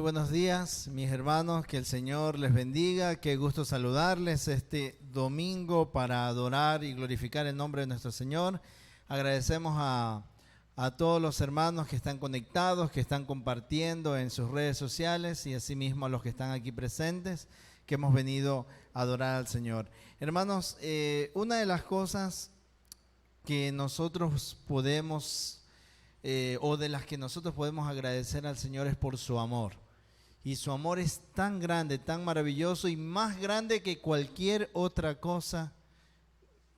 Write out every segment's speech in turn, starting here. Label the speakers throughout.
Speaker 1: buenos días, mis hermanos, que el Señor les bendiga, qué gusto saludarles este domingo para adorar y glorificar el nombre de nuestro Señor. Agradecemos a todos los hermanos que están conectados, que están compartiendo en sus redes sociales y asimismo a los que están aquí presentes, que hemos venido a adorar al Señor. Hermanos, una de las cosas que nosotros podemos, o de las que nosotros podemos agradecer al Señor es por su amor. Y su amor es tan grande, tan maravilloso y más grande que cualquier otra cosa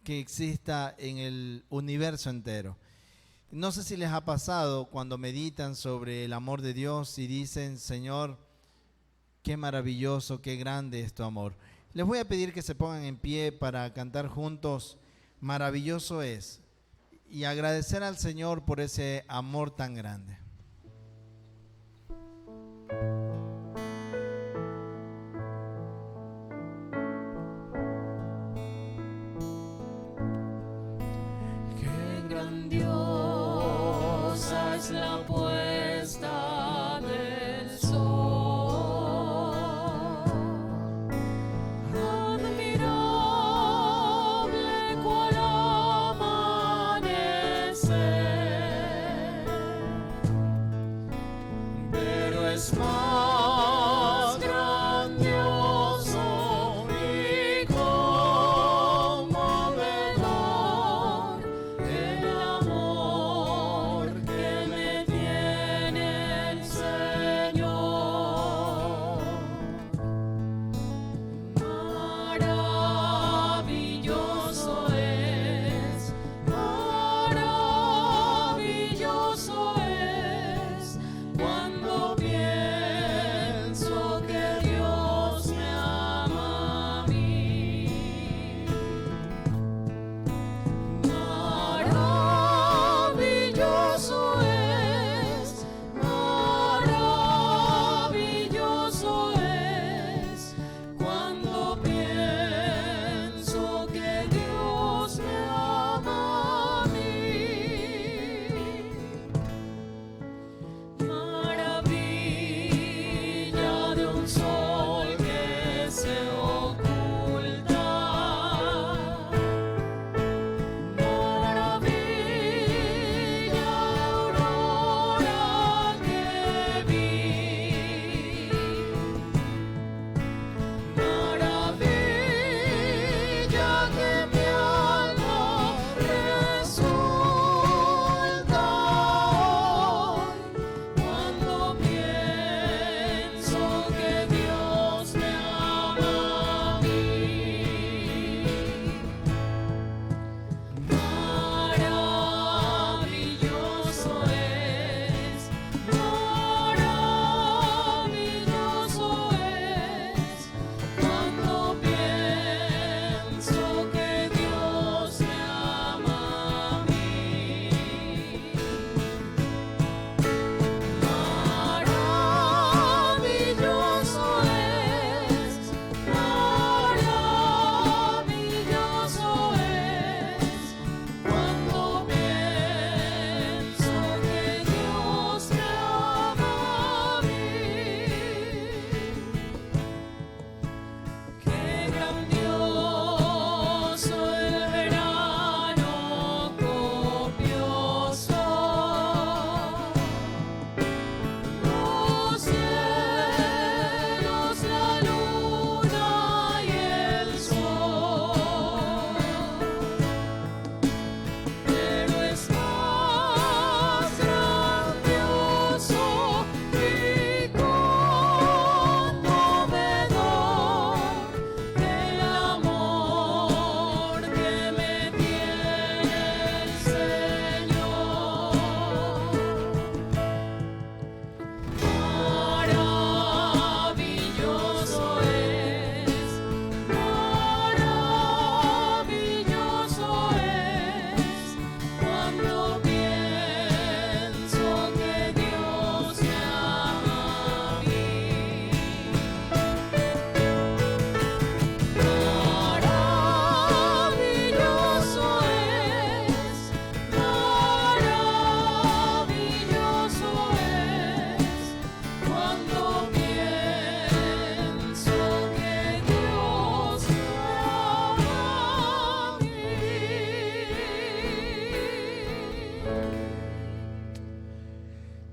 Speaker 1: que exista en el universo entero. No sé si les ha pasado cuando meditan sobre el amor de Dios y dicen, Señor, qué maravilloso, qué grande es tu amor. Les voy a pedir que se pongan en pie para cantar juntos, Maravilloso es, y agradecer al Señor por ese amor tan grande.
Speaker 2: Es la puesta del sol, admirable cual amanecer, pero es más grandioso y conmovedor el amor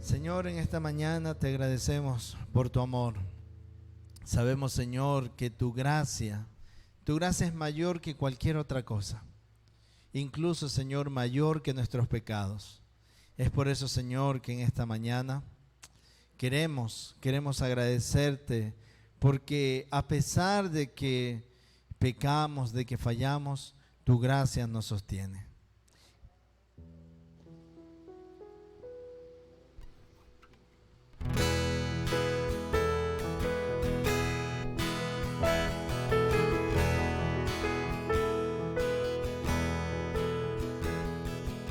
Speaker 1: Señor, en esta mañana te agradecemos por tu amor. Sabemos, Señor, que tu gracia es mayor que cualquier otra cosa. Incluso, Señor, mayor que nuestros pecados. Es por eso, Señor, que en esta mañana queremos agradecerte, porque a pesar de que pecamos, de que fallamos, tu gracia nos sostiene.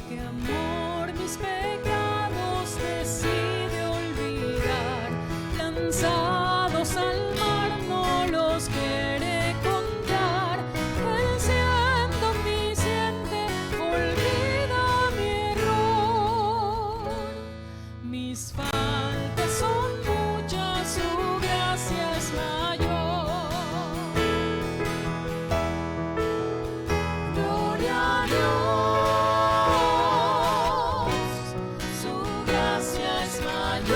Speaker 2: Qué amor mis pecados decide olvidar, lanzados al mar no los quiere contar, él siendo omnisciente olvida mi error, mis faltas son muchas, su gracia es mayor. Gloria a Dios, su gracia es mayor,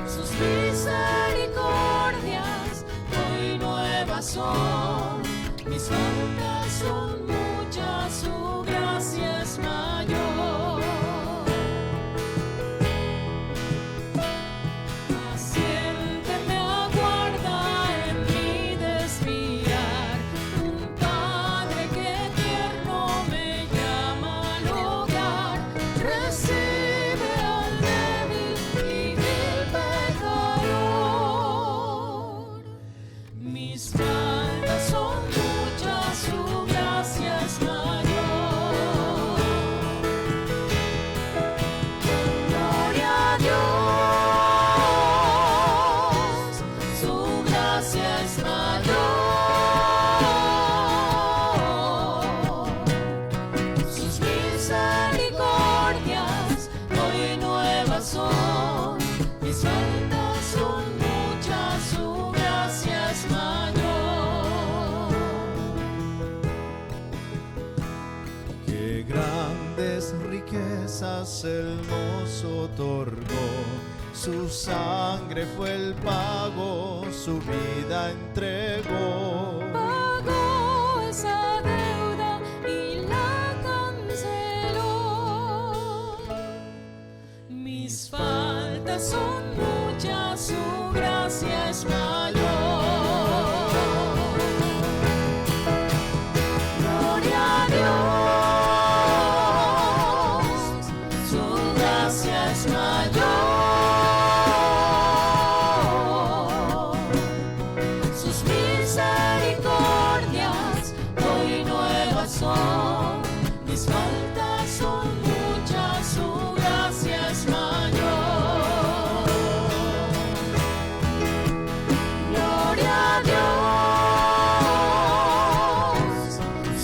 Speaker 2: sus misericordias hoy nuevas son, mis faltas son muchas, su gracia es mayor. Paciente me aguarda en mi desviar, un Padre que tierno me llama al hogar, recibe al débil y vil pecador. Mis faltas son muchas, su gracia es mayor. Gloria a Dios, su gracia es mayor, sus misericordias hoy nuevas son, mis faltas son muchas, su gracia es mayor.
Speaker 1: Qué grandes riquezas Él nos otorgó, su sangre fue el pago, su vida entregó.
Speaker 2: Pagó esa deuda y la canceló. Mis faltas son muchas, su gracia es mayor. Gloria a Dios, su gracia es mayor, sus misericordias hoy nuevas son, mis faltas son muchas, su gracia es mayor. Gloria a Dios,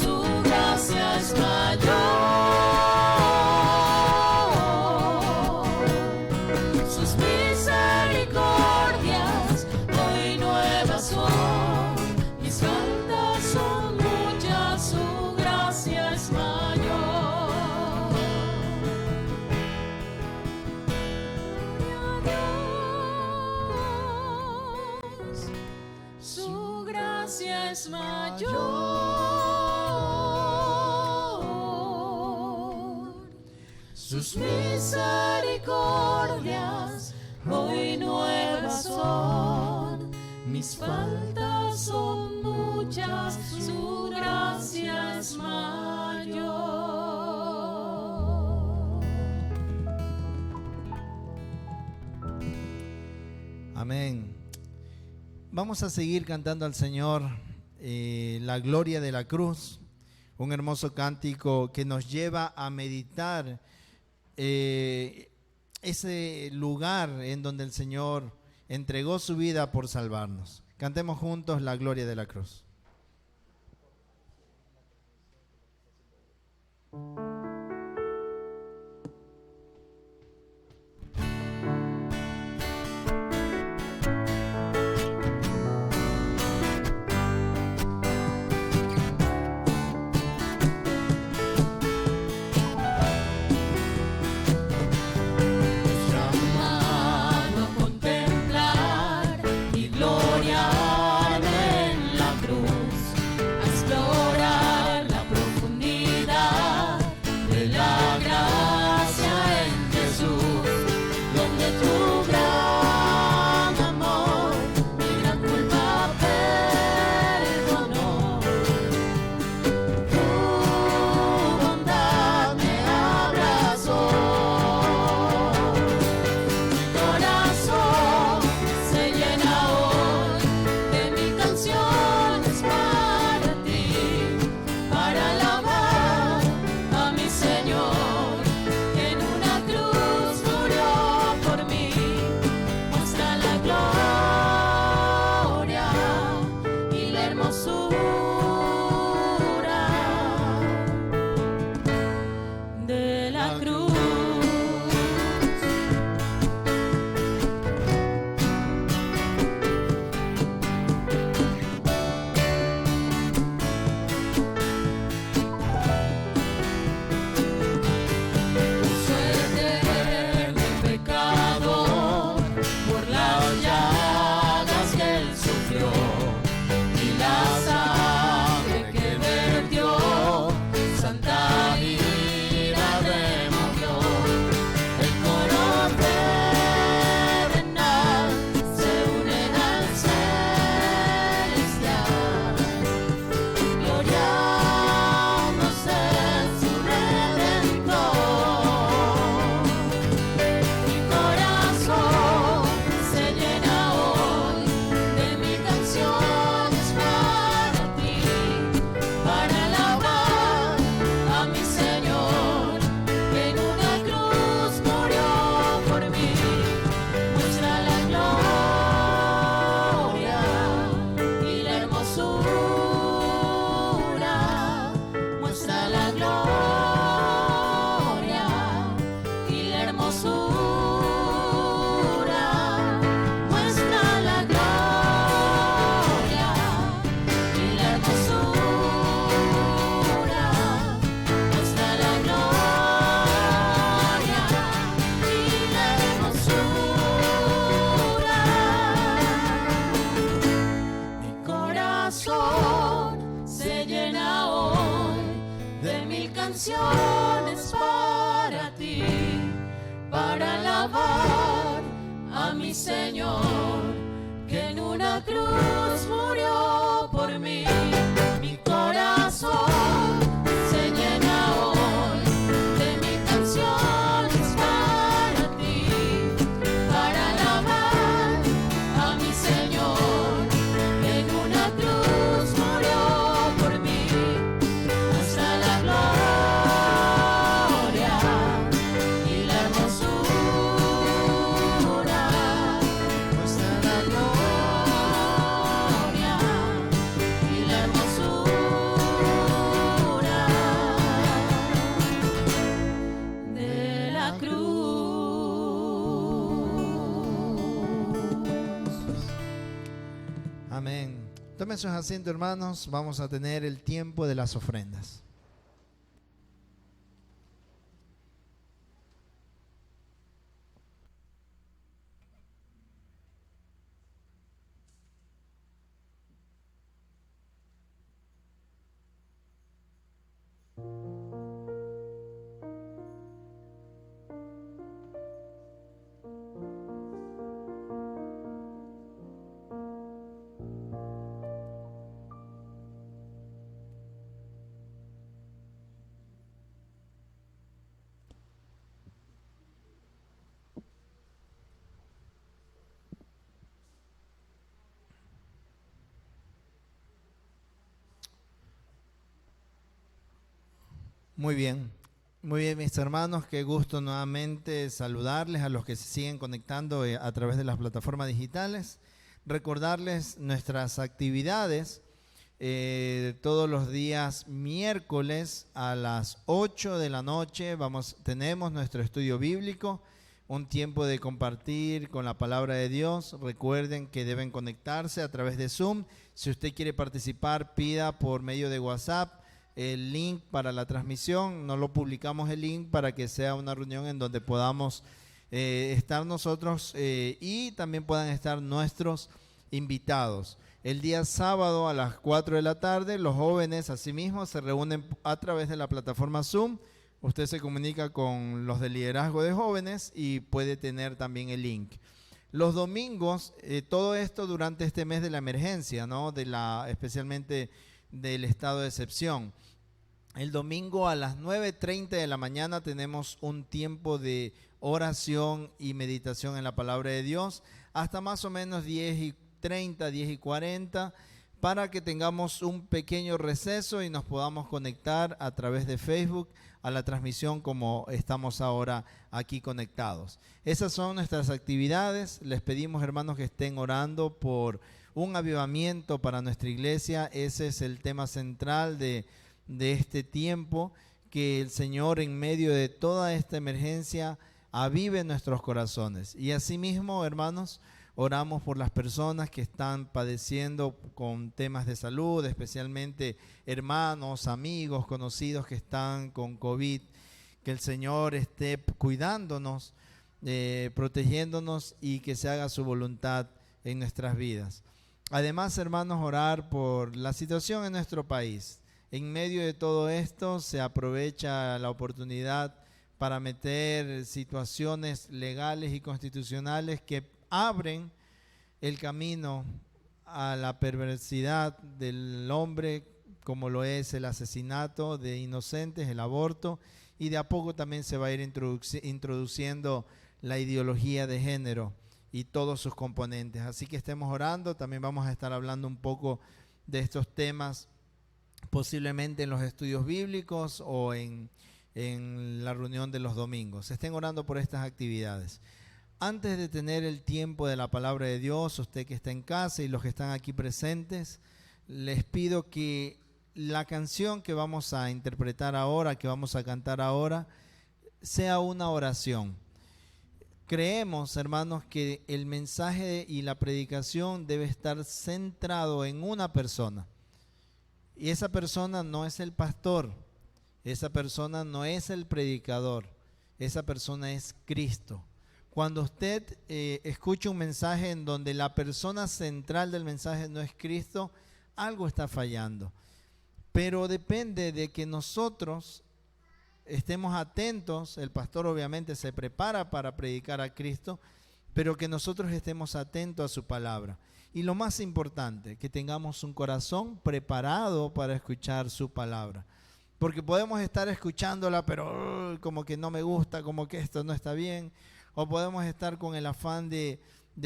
Speaker 2: su gracia es mayor, sus misericordias hoy nuevas son, mis faltas son muchas, su gracia es mayor. Gloria a Dios, su gracia es mayor, sus misericordias hoy nuevas son, mis faltas son muchas, su gracia es mayor.
Speaker 1: Amén. Vamos a seguir cantando al Señor la gloria de la cruz, un hermoso cántico que nos lleva a meditar ese lugar en donde el Señor entregó su vida por salvarnos. Cantemos juntos la gloria de la cruz.
Speaker 2: canción es para ti, para alabar a mi Señor, que en una cruz murió por mí. Mi corazón se llena hoy de mi canción es para ti, para alabar a mi Señor, que en una cruz murió por mí. Hasta la gloria y la hermosura, hasta la gloria y la hermosura de la cruz.
Speaker 1: Amén. Tomen sus asientos, hermanos. Vamos a tener el tiempo de las ofrendas. Muy bien, mis hermanos, qué gusto nuevamente saludarles a los que se siguen conectando a través de las plataformas digitales. Recordarles nuestras actividades todos los días miércoles a las 8 de la noche. Tenemos nuestro estudio bíblico, un tiempo de compartir con la palabra de Dios. Recuerden que deben conectarse a través de Zoom. Si usted quiere participar, pida por medio de WhatsApp el link para la transmisión. No lo publicamos el link para que sea una reunión en donde podamos estar nosotros y también puedan estar nuestros invitados. El día sábado a las 4 de la tarde, los jóvenes asimismo se reúnen a través de la plataforma Zoom. Usted se comunica con los de liderazgo de jóvenes y puede tener también el link. Los domingos, todo esto durante este mes de la emergencia, ¿no? Especialmente del estado de excepción. El domingo a las 9:30 de la mañana tenemos un tiempo de oración y meditación en la palabra de Dios hasta más o menos 10:30, 10:40, para que tengamos un pequeño receso y nos podamos conectar a través de Facebook a la transmisión como estamos ahora aquí conectados. Esas son nuestras actividades. Les pedimos, hermanos, que estén orando por un avivamiento para nuestra iglesia. Ese es el tema central de este tiempo, que el Señor en medio de toda esta emergencia avive nuestros corazones. Y asimismo, hermanos, oramos por las personas que están padeciendo con temas de salud, especialmente hermanos, amigos, conocidos que están con COVID. Que el Señor esté cuidándonos, protegiéndonos y que se haga su voluntad en nuestras vidas. Además, hermanos, orar por la situación en nuestro país. En medio de todo esto se aprovecha la oportunidad para meter situaciones legales y constitucionales que abren el camino a la perversidad del hombre, como lo es el asesinato de inocentes, el aborto, y de a poco también se va a ir introduciendo la ideología de género y todos sus componentes. Así que estemos orando. También vamos a estar hablando un poco de estos temas, posiblemente en los estudios bíblicos o en la reunión de los domingos. Estén orando por estas actividades. Antes de tener el tiempo de la palabra de Dios, usted que está en casa y los que están aquí presentes, les pido que la canción que vamos a interpretar ahora, que vamos a cantar ahora, sea una oración. Creemos, hermanos, que el mensaje y la predicación debe estar centrado en una persona. Y esa persona no es el pastor, esa persona no es el predicador, esa persona es Cristo. Cuando usted escucha un mensaje en donde la persona central del mensaje no es Cristo, algo está fallando. Pero depende de que nosotros estemos atentos. El pastor obviamente se prepara para predicar a Cristo, pero que nosotros estemos atentos a su palabra. Y lo más importante, que tengamos un corazón preparado para escuchar su palabra. Porque podemos estar escuchándola, pero como que no me gusta, como que esto no está bien. O podemos estar con el afán de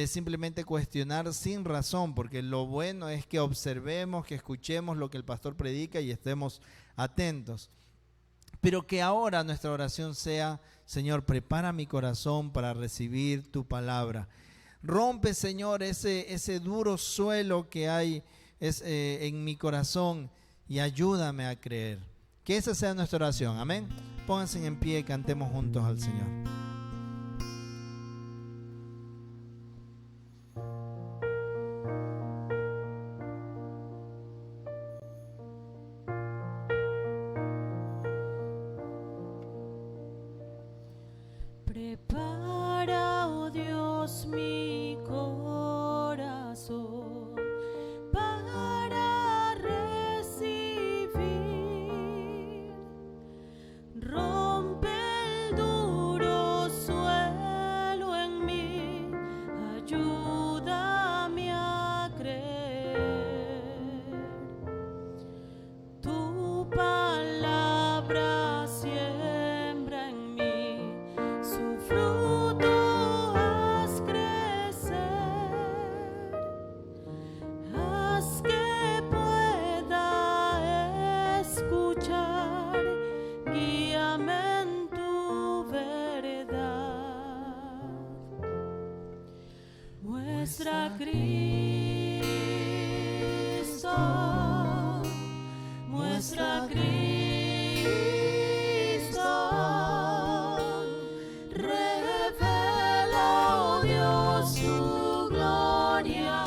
Speaker 1: simplemente cuestionar sin razón, porque lo bueno es que observemos, que escuchemos lo que el pastor predica y estemos atentos. Pero que ahora nuestra oración sea: Señor, prepara mi corazón para recibir tu palabra. Rompe, Señor, ese duro suelo que hay en mi corazón y ayúdame a creer. Que esa sea nuestra oración. Amén. Pónganse en pie y cantemos juntos al Señor.
Speaker 2: Prepara, oh Dios, mi corazón para recibir. Rompe el duro suelo en mí, ayúdame a creer. Tu palabra siembra en mí, su fruto haz crecer, haz que pueda escuchar, guíame en tu verdad. Muestra a Cristo, muestra a Cristo. Su gloria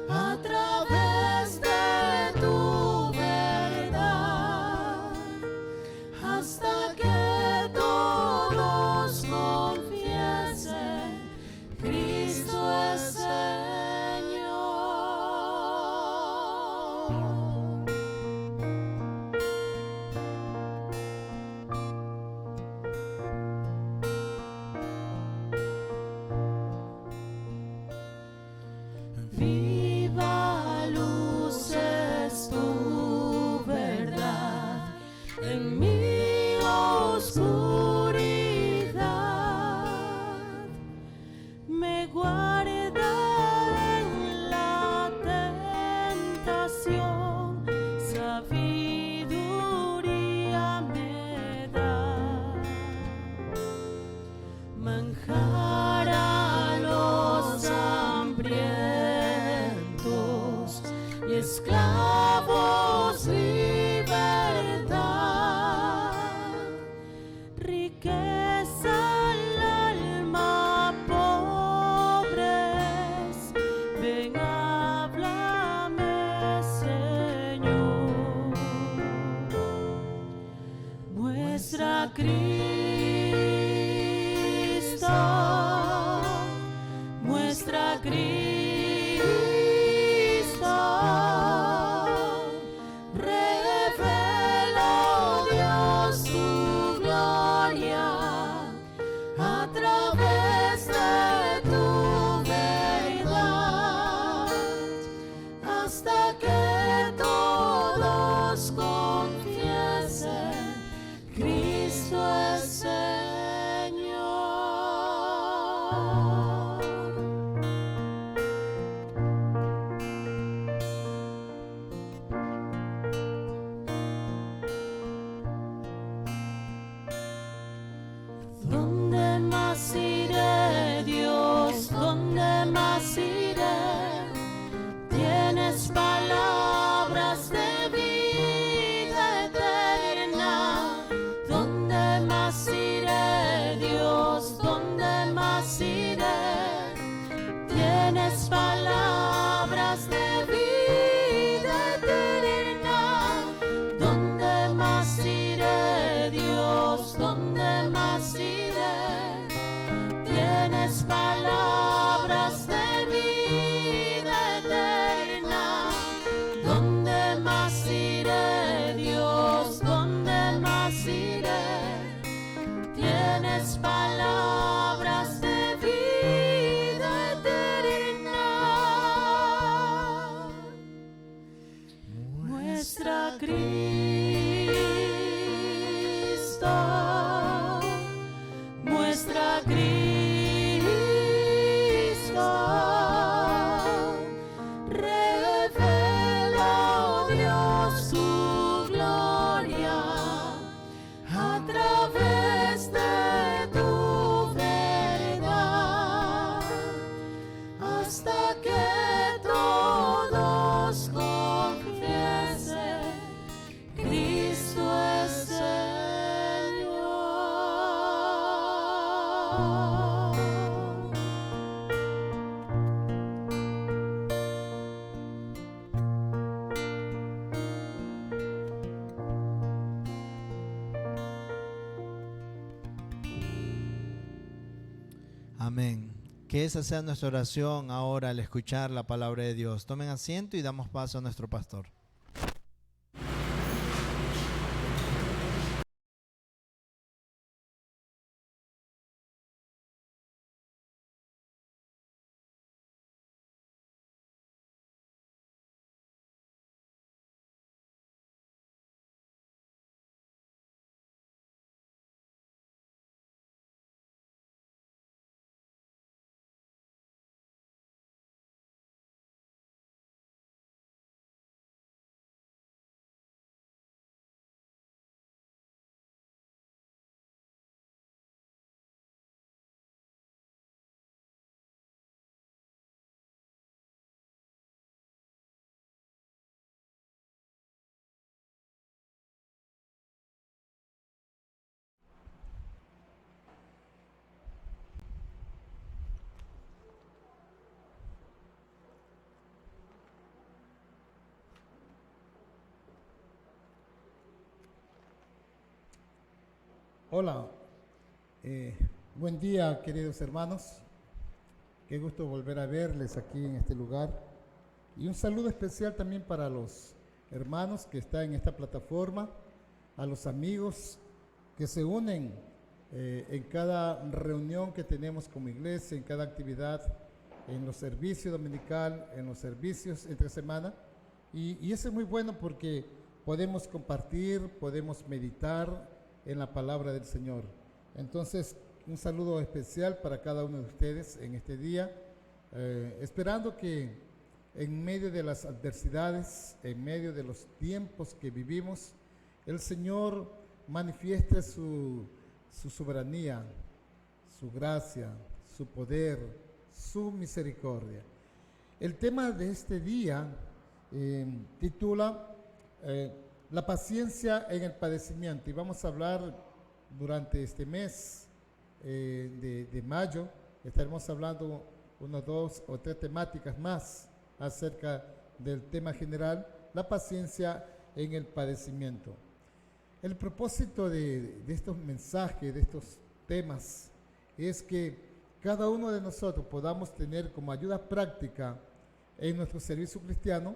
Speaker 2: a través de tu verdad, hasta que todos confiesen: Cristo es Señor. Viva luz es tu verdad en mi oscuridad, me guarda en la tentación, sabiduría me da, manjar a los hambrientos y esclavos libertad, riqueza al alma pobres, ven háblame, Señor. Muestra a Cristo, muestra a Cristo. Revela, oh Dios, tu gloria a través de tu verdad, hasta que todos confiesen: Cristo es Señor. muestra a Cristo, revela, oh Dios, tu gloria a través de tu verdad, hasta que todos confiesen, Cristo es Señor.
Speaker 1: Amén. Que esa sea nuestra oración ahora al escuchar la palabra de Dios. Tomen asiento y damos paso a nuestro pastor.
Speaker 3: Hola, buen día queridos hermanos, qué gusto volver a verles aquí en este lugar y un saludo especial también para los hermanos que están en esta plataforma, a los amigos que se unen en cada reunión que tenemos como iglesia, en cada actividad, en los servicios dominical, en los servicios entre semana y eso es muy bueno porque podemos compartir, podemos meditar en la palabra del Señor. Entonces, un saludo especial para cada uno de ustedes en este día, esperando que en medio de las adversidades, en medio de los tiempos que vivimos, el Señor manifieste su soberanía, su gracia, su poder, su misericordia. El tema de este día titula la paciencia en el padecimiento, y vamos a hablar durante este mes de mayo, estaremos hablando unas 2 o 3 temáticas más acerca del tema general, la paciencia en el padecimiento. El propósito de estos mensajes, de estos temas, es que cada uno de nosotros podamos tener como ayuda práctica en nuestro servicio cristiano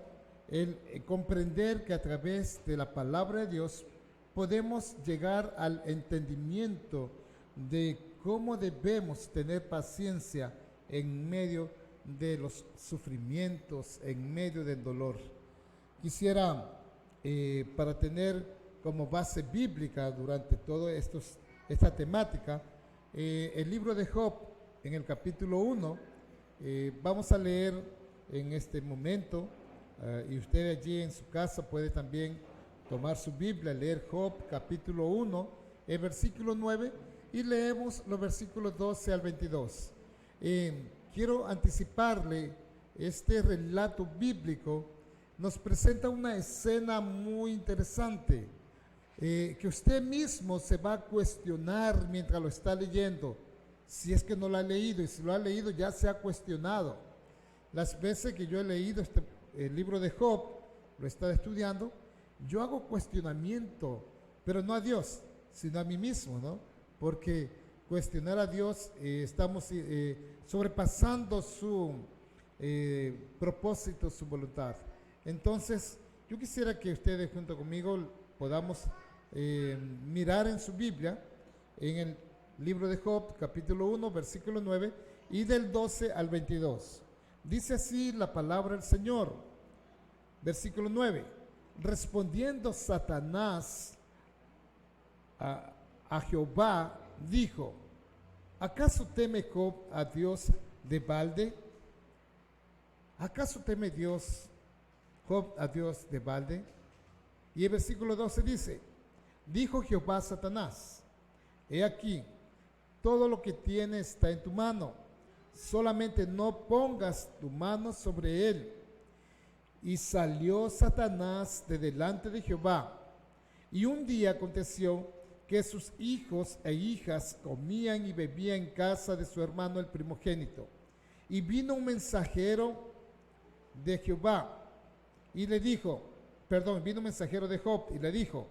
Speaker 3: el comprender que a través de la palabra de Dios podemos llegar al entendimiento de cómo debemos tener paciencia en medio de los sufrimientos, en medio del dolor. Quisiera, para tener como base bíblica durante toda esta temática, el libro de Job en el capítulo 1, vamos a leer en este momento. Y usted allí en su casa puede también tomar su Biblia, leer Job capítulo 1, el versículo 9, y leemos los versículos 12 al 22. Quiero anticiparle, este relato bíblico nos presenta una escena muy interesante, que usted mismo se va a cuestionar mientras lo está leyendo, si es que no lo ha leído, y si lo ha leído ya se ha cuestionado. Las veces que yo he leído el libro de Job, lo he estado estudiando, yo hago cuestionamiento, pero no a Dios, sino a mí mismo, ¿no? Porque cuestionar a Dios, estamos sobrepasando su propósito, su voluntad. Entonces, yo quisiera que ustedes junto conmigo podamos mirar en su Biblia, en el libro de Job, capítulo 1, versículo 9, y del 12 al 22. Dice así la palabra del Señor, versículo 9. Respondiendo Satanás a Jehová, dijo: ¿acaso teme Job a Dios de balde? ¿Acaso teme Job a Dios de balde? Y el versículo 12 dice: dijo Jehová a Satanás: he aquí, todo lo que tienes está en tu mano, solamente no pongas tu mano sobre él. Y salió Satanás de delante de Jehová. Y un día aconteció que sus hijos e hijas comían y bebían en casa de su hermano el primogénito. Y vino un mensajero de Jehová y le dijo, vino un mensajero de Job y le dijo: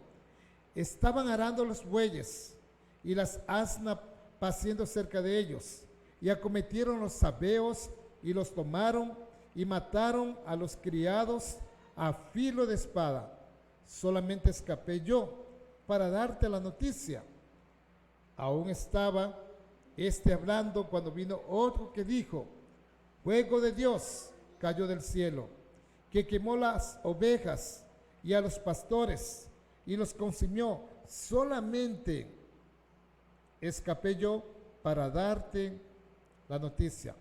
Speaker 3: estaban arando los bueyes y las asnas paciendo cerca de ellos, y acometieron los sabeos y los tomaron y mataron a los criados a filo de espada. Solamente escapé yo para darte la noticia. Aún estaba hablando cuando vino otro que dijo: fuego de Dios cayó del cielo, que quemó las ovejas y a los pastores y los consumió. Solamente escapé yo para darte la noticia.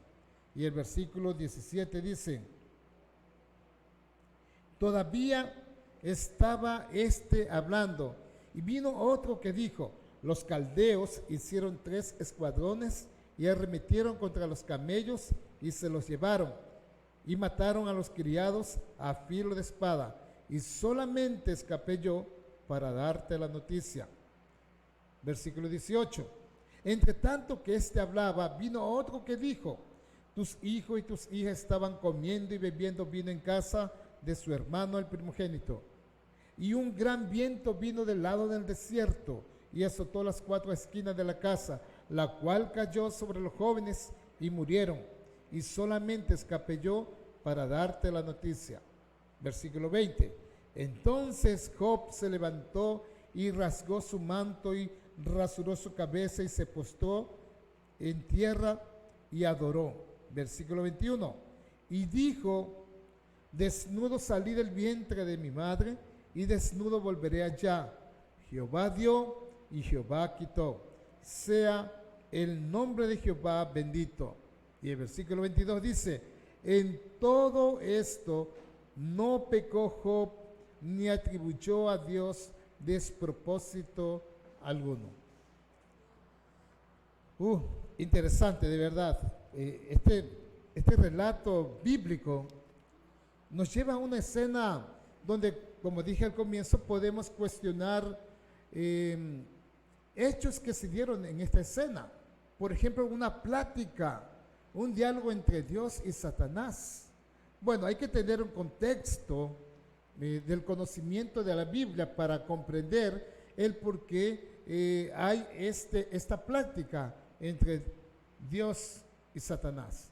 Speaker 3: Y el versículo 17 dice: todavía estaba hablando, y vino otro que dijo: los caldeos hicieron 3 escuadrones y arremetieron contra los camellos y se los llevaron, y mataron a los criados a filo de espada, y solamente escapé yo para darte la noticia. Versículo 18: entre tanto que hablaba, vino otro que dijo: tus hijos y tus hijas estaban comiendo y bebiendo vino en casa de su hermano el primogénito. Y un gran viento vino del lado del desierto y azotó las 4 esquinas de la casa, la cual cayó sobre los jóvenes y murieron. Y solamente escapé yo para darte la noticia. Versículo 20: entonces Job se levantó y rasgó su manto y rasuró su cabeza y se postró en tierra y adoró. Versículo 21: y dijo: desnudo salí del vientre de mi madre y desnudo volveré allá. Jehová dio y Jehová quitó. Sea el nombre de Jehová bendito. Y el versículo 22 dice: en todo esto no pecó Job ni atribuyó a Dios despropósito alguno. Interesante, de verdad. Este relato bíblico nos lleva a una escena donde, como dije al comienzo, podemos cuestionar hechos que se dieron en esta escena. Por ejemplo, una plática, un diálogo entre Dios y Satanás. Bueno, hay que tener un contexto del conocimiento de la Biblia para comprender el por qué hay esta plática entre Dios y Satanás.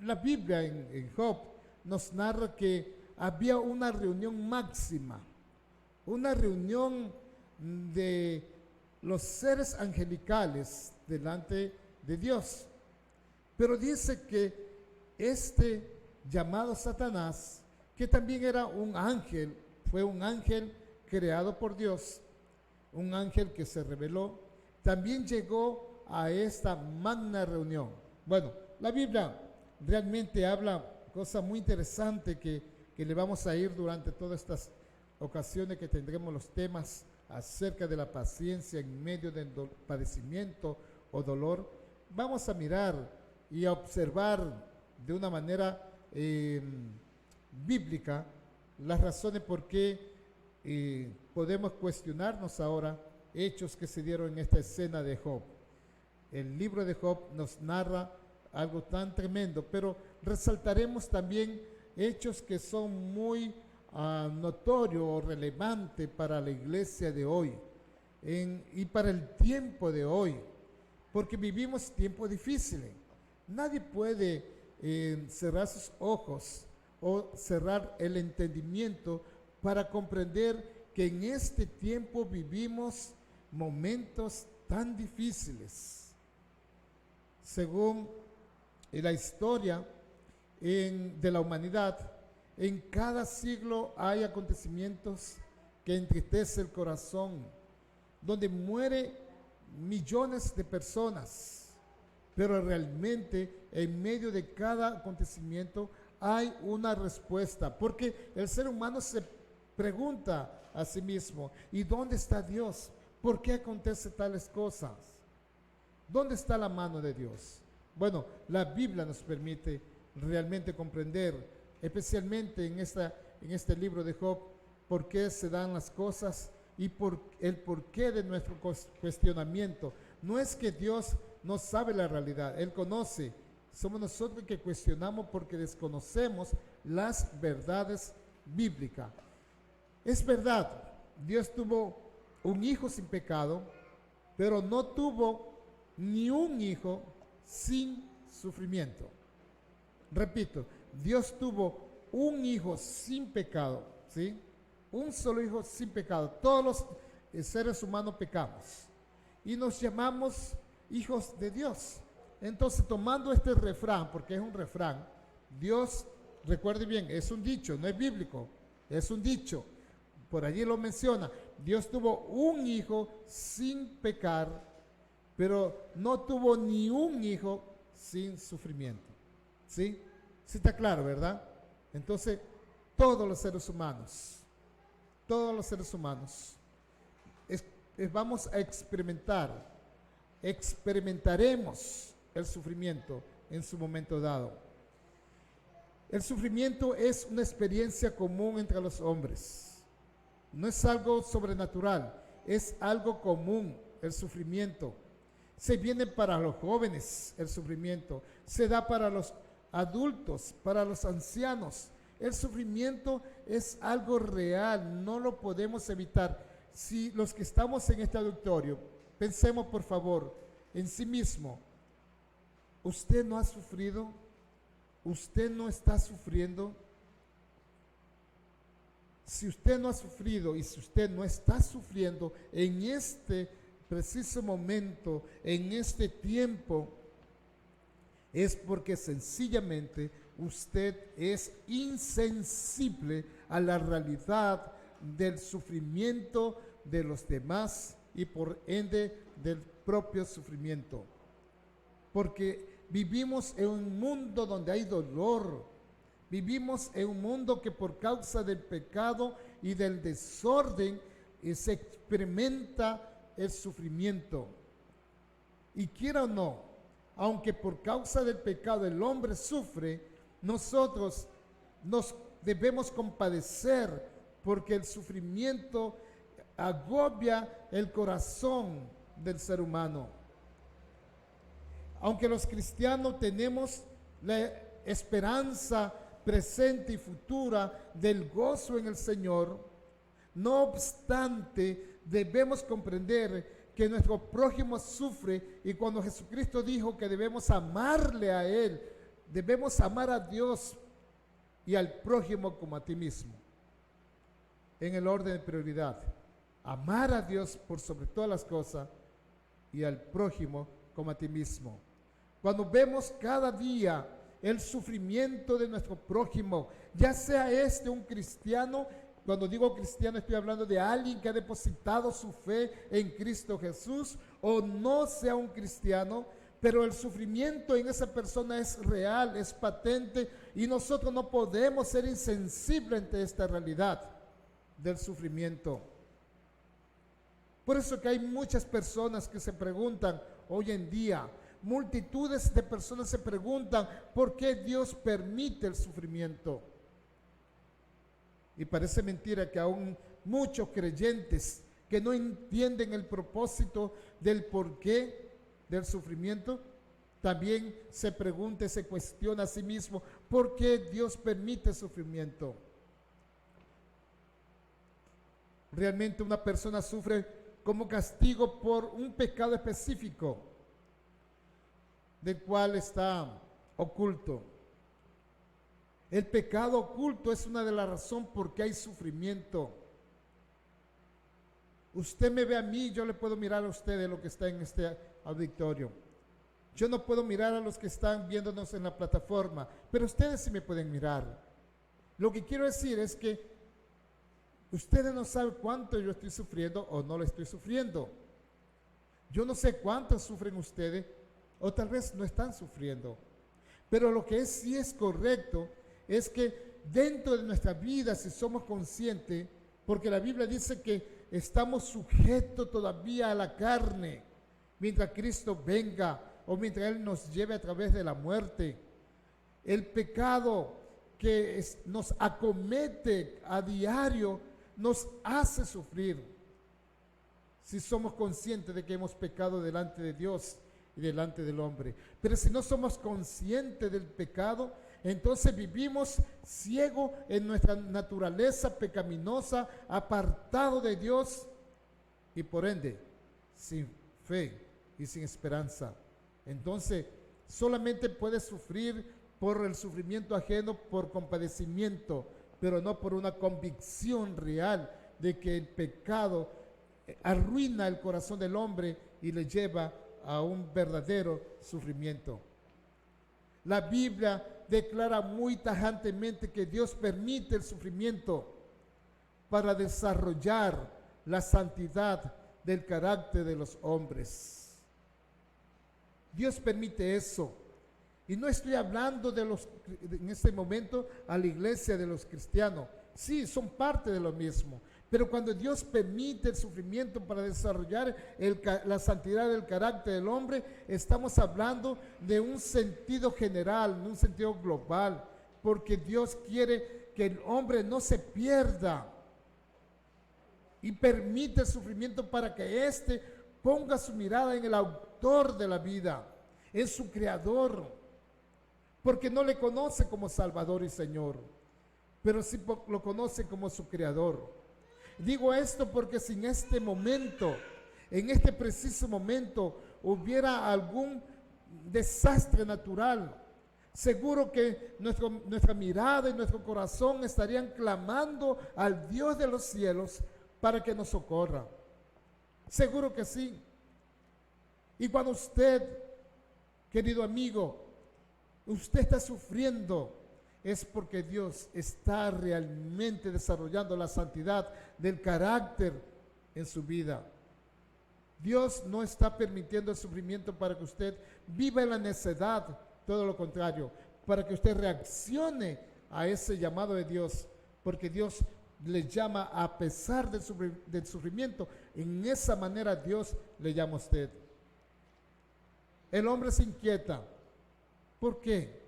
Speaker 3: La Biblia en Job nos narra que había una reunión máxima, una reunión de los seres angelicales delante de Dios. Pero dice que llamado Satanás, que también era un ángel, fue un ángel creado por Dios, un ángel que se reveló, también llegó a esta magna reunión. Bueno, la Biblia realmente habla cosas muy interesantes que le vamos a ir durante todas estas ocasiones que tendremos los temas acerca de la paciencia en medio del padecimiento o dolor. Vamos a mirar y a observar de una manera bíblica las razones por qué podemos cuestionarnos ahora hechos que se dieron en esta escena de Job. El libro de Job nos narra algo tan tremendo, pero resaltaremos también hechos que son muy notorios o relevantes para la iglesia de hoy y para el tiempo de hoy, porque vivimos tiempos difíciles. Nadie puede cerrar sus ojos o cerrar el entendimiento para comprender que en este tiempo vivimos momentos tan difíciles. Según la historia de la humanidad, en cada siglo hay acontecimientos que entristecen el corazón, donde muere millones de personas, pero realmente en medio de cada acontecimiento hay una respuesta, porque el ser humano se pregunta a sí mismo, ¿y dónde está Dios? ¿Por qué acontecen tales cosas? ¿Dónde está la mano de Dios? Bueno, la Biblia nos permite realmente comprender, especialmente en este libro de Job, por qué se dan las cosas y por el porqué de nuestro cuestionamiento. No es que Dios no sabe la realidad, Él conoce. Somos nosotros que cuestionamos porque desconocemos las verdades bíblicas. Es verdad, Dios tuvo un hijo sin pecado, pero no tuvo ni un hijo sin sufrimiento. Repito, Dios tuvo un hijo sin pecado, ¿sí? Un solo hijo sin pecado. Todos los seres humanos pecamos y nos llamamos hijos de Dios. Entonces, tomando este refrán, porque es un refrán, Dios, recuerde bien, es un dicho, no es bíblico, es un dicho. Por allí lo menciona. Dios tuvo un hijo sin pecar, pero no tuvo ni un hijo sin sufrimiento. ¿Sí? Sí está claro, ¿verdad? Entonces, todos los seres humanos, vamos a experimentaremos el sufrimiento en su momento dado. El sufrimiento es una experiencia común entre los hombres. No es algo sobrenatural, es algo común el sufrimiento. Se viene para los jóvenes el sufrimiento, se da para los adultos, para los ancianos. El sufrimiento es algo real, no lo podemos evitar. Si los que estamos en este auditorio, pensemos por favor en sí mismo. ¿Usted no ha sufrido? ¿Usted no está sufriendo? Si usted no ha sufrido y si usted no está sufriendo en este preciso momento, en este tiempo, es porque sencillamente usted es insensible a la realidad del sufrimiento de los demás y por ende del propio sufrimiento. Porque vivimos en un mundo donde hay dolor. Vivimos en un mundo que por causa del pecado y del desorden se experimenta el sufrimiento. Y quiera o no, aunque por causa del pecado el hombre sufre, nosotros nos debemos compadecer porque el sufrimiento agobia el corazón del ser humano. Aunque los cristianos tenemos la esperanza presente y futura del gozo en el Señor, no obstante, debemos comprender que nuestro prójimo sufre, y cuando Jesucristo dijo que debemos amarle a Él, debemos amar a Dios y al prójimo como a ti mismo, en el orden de prioridad. Amar a Dios por sobre todas las cosas y al prójimo como a ti mismo. Cuando vemos cada día el sufrimiento de nuestro prójimo, ya sea un cristiano, cuando digo cristiano estoy hablando de alguien que ha depositado su fe en Cristo Jesús, o no sea un cristiano, pero el sufrimiento en esa persona es real, es patente, y nosotros no podemos ser insensibles ante esta realidad del sufrimiento. Por eso que hay muchas personas que se preguntan hoy en día, multitudes de personas se preguntan por qué Dios permite el sufrimiento. Y parece mentira que aún muchos creyentes que no entienden el propósito del porqué del sufrimiento, también se pregunta y se cuestiona a sí mismo por qué Dios permite el sufrimiento. Realmente una persona sufre como castigo por un pecado específico, del cual está oculto. El pecado oculto es una de las razones por qué hay sufrimiento. Usted me ve a mí, yo le puedo mirar a usted de lo que está en este auditorio. Yo no puedo mirar a los que están viéndonos en la plataforma, pero ustedes sí me pueden mirar. Lo que quiero decir es que ustedes no saben cuánto yo estoy sufriendo o no lo estoy sufriendo. Yo no sé cuántos sufren ustedes, o tal vez no están sufriendo. Pero lo que sí es correcto es que dentro de nuestra vida, si somos conscientes, porque la Biblia dice que estamos sujetos todavía a la carne, mientras Cristo venga o mientras Él nos lleve a través de la muerte. El pecado que nos acomete a diario nos hace sufrir. Si somos conscientes de que hemos pecado delante de Dios y delante del hombre. Pero si no somos conscientes del pecado, entonces vivimos ciegos en nuestra naturaleza pecaminosa, apartado de Dios y por ende sin fe y sin esperanza. Entonces solamente puedes sufrir por el sufrimiento ajeno, por compadecimiento, pero no por una convicción real de que el pecado arruina el corazón del hombre y le lleva a un verdadero sufrimiento. La Biblia declara muy tajantemente que Dios permite el sufrimiento para desarrollar la santidad del carácter de los hombres. Dios permite eso. Y no estoy hablando en este momento a la iglesia de los cristianos. Sí, son parte de lo mismo. Pero cuando Dios permite el sufrimiento para desarrollar la santidad del carácter del hombre, estamos hablando de un sentido general, de un sentido global, porque Dios quiere que el hombre no se pierda y permite el sufrimiento para que éste ponga su mirada en el autor de la vida, en su creador, porque no le conoce como Salvador y Señor, pero sí lo conoce como su creador. Digo esto porque si en este momento, en este preciso momento, hubiera algún desastre natural, seguro que nuestra mirada y nuestro corazón estarían clamando al Dios de los cielos para que nos socorra. Seguro que sí. Y cuando usted, querido amigo, usted está sufriendo, es porque Dios está realmente desarrollando la santidad del carácter en su vida. Dios no está permitiendo el sufrimiento para que usted viva en la necedad, todo lo contrario, para que usted reaccione a ese llamado de Dios, porque Dios le llama a pesar del sufrimiento. En esa manera Dios le llama a usted. El hombre se inquieta. ¿Por qué?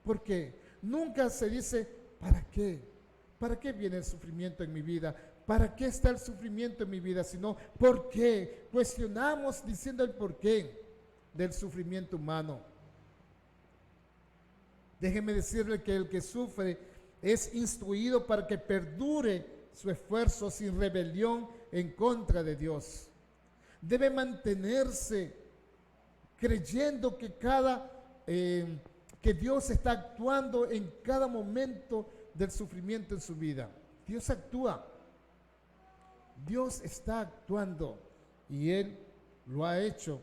Speaker 3: Porque nunca se dice, ¿para qué? ¿Para qué viene el sufrimiento en mi vida? ¿Para qué está el sufrimiento en mi vida? Sino, ¿por qué? Cuestionamos diciendo el porqué del sufrimiento humano. Déjeme decirle que el que sufre es instruido para que perdure su esfuerzo sin rebelión en contra de Dios. Debe mantenerse creyendo que que Dios está actuando en cada momento del sufrimiento en su vida. Dios actúa. Dios está actuando y Él lo ha hecho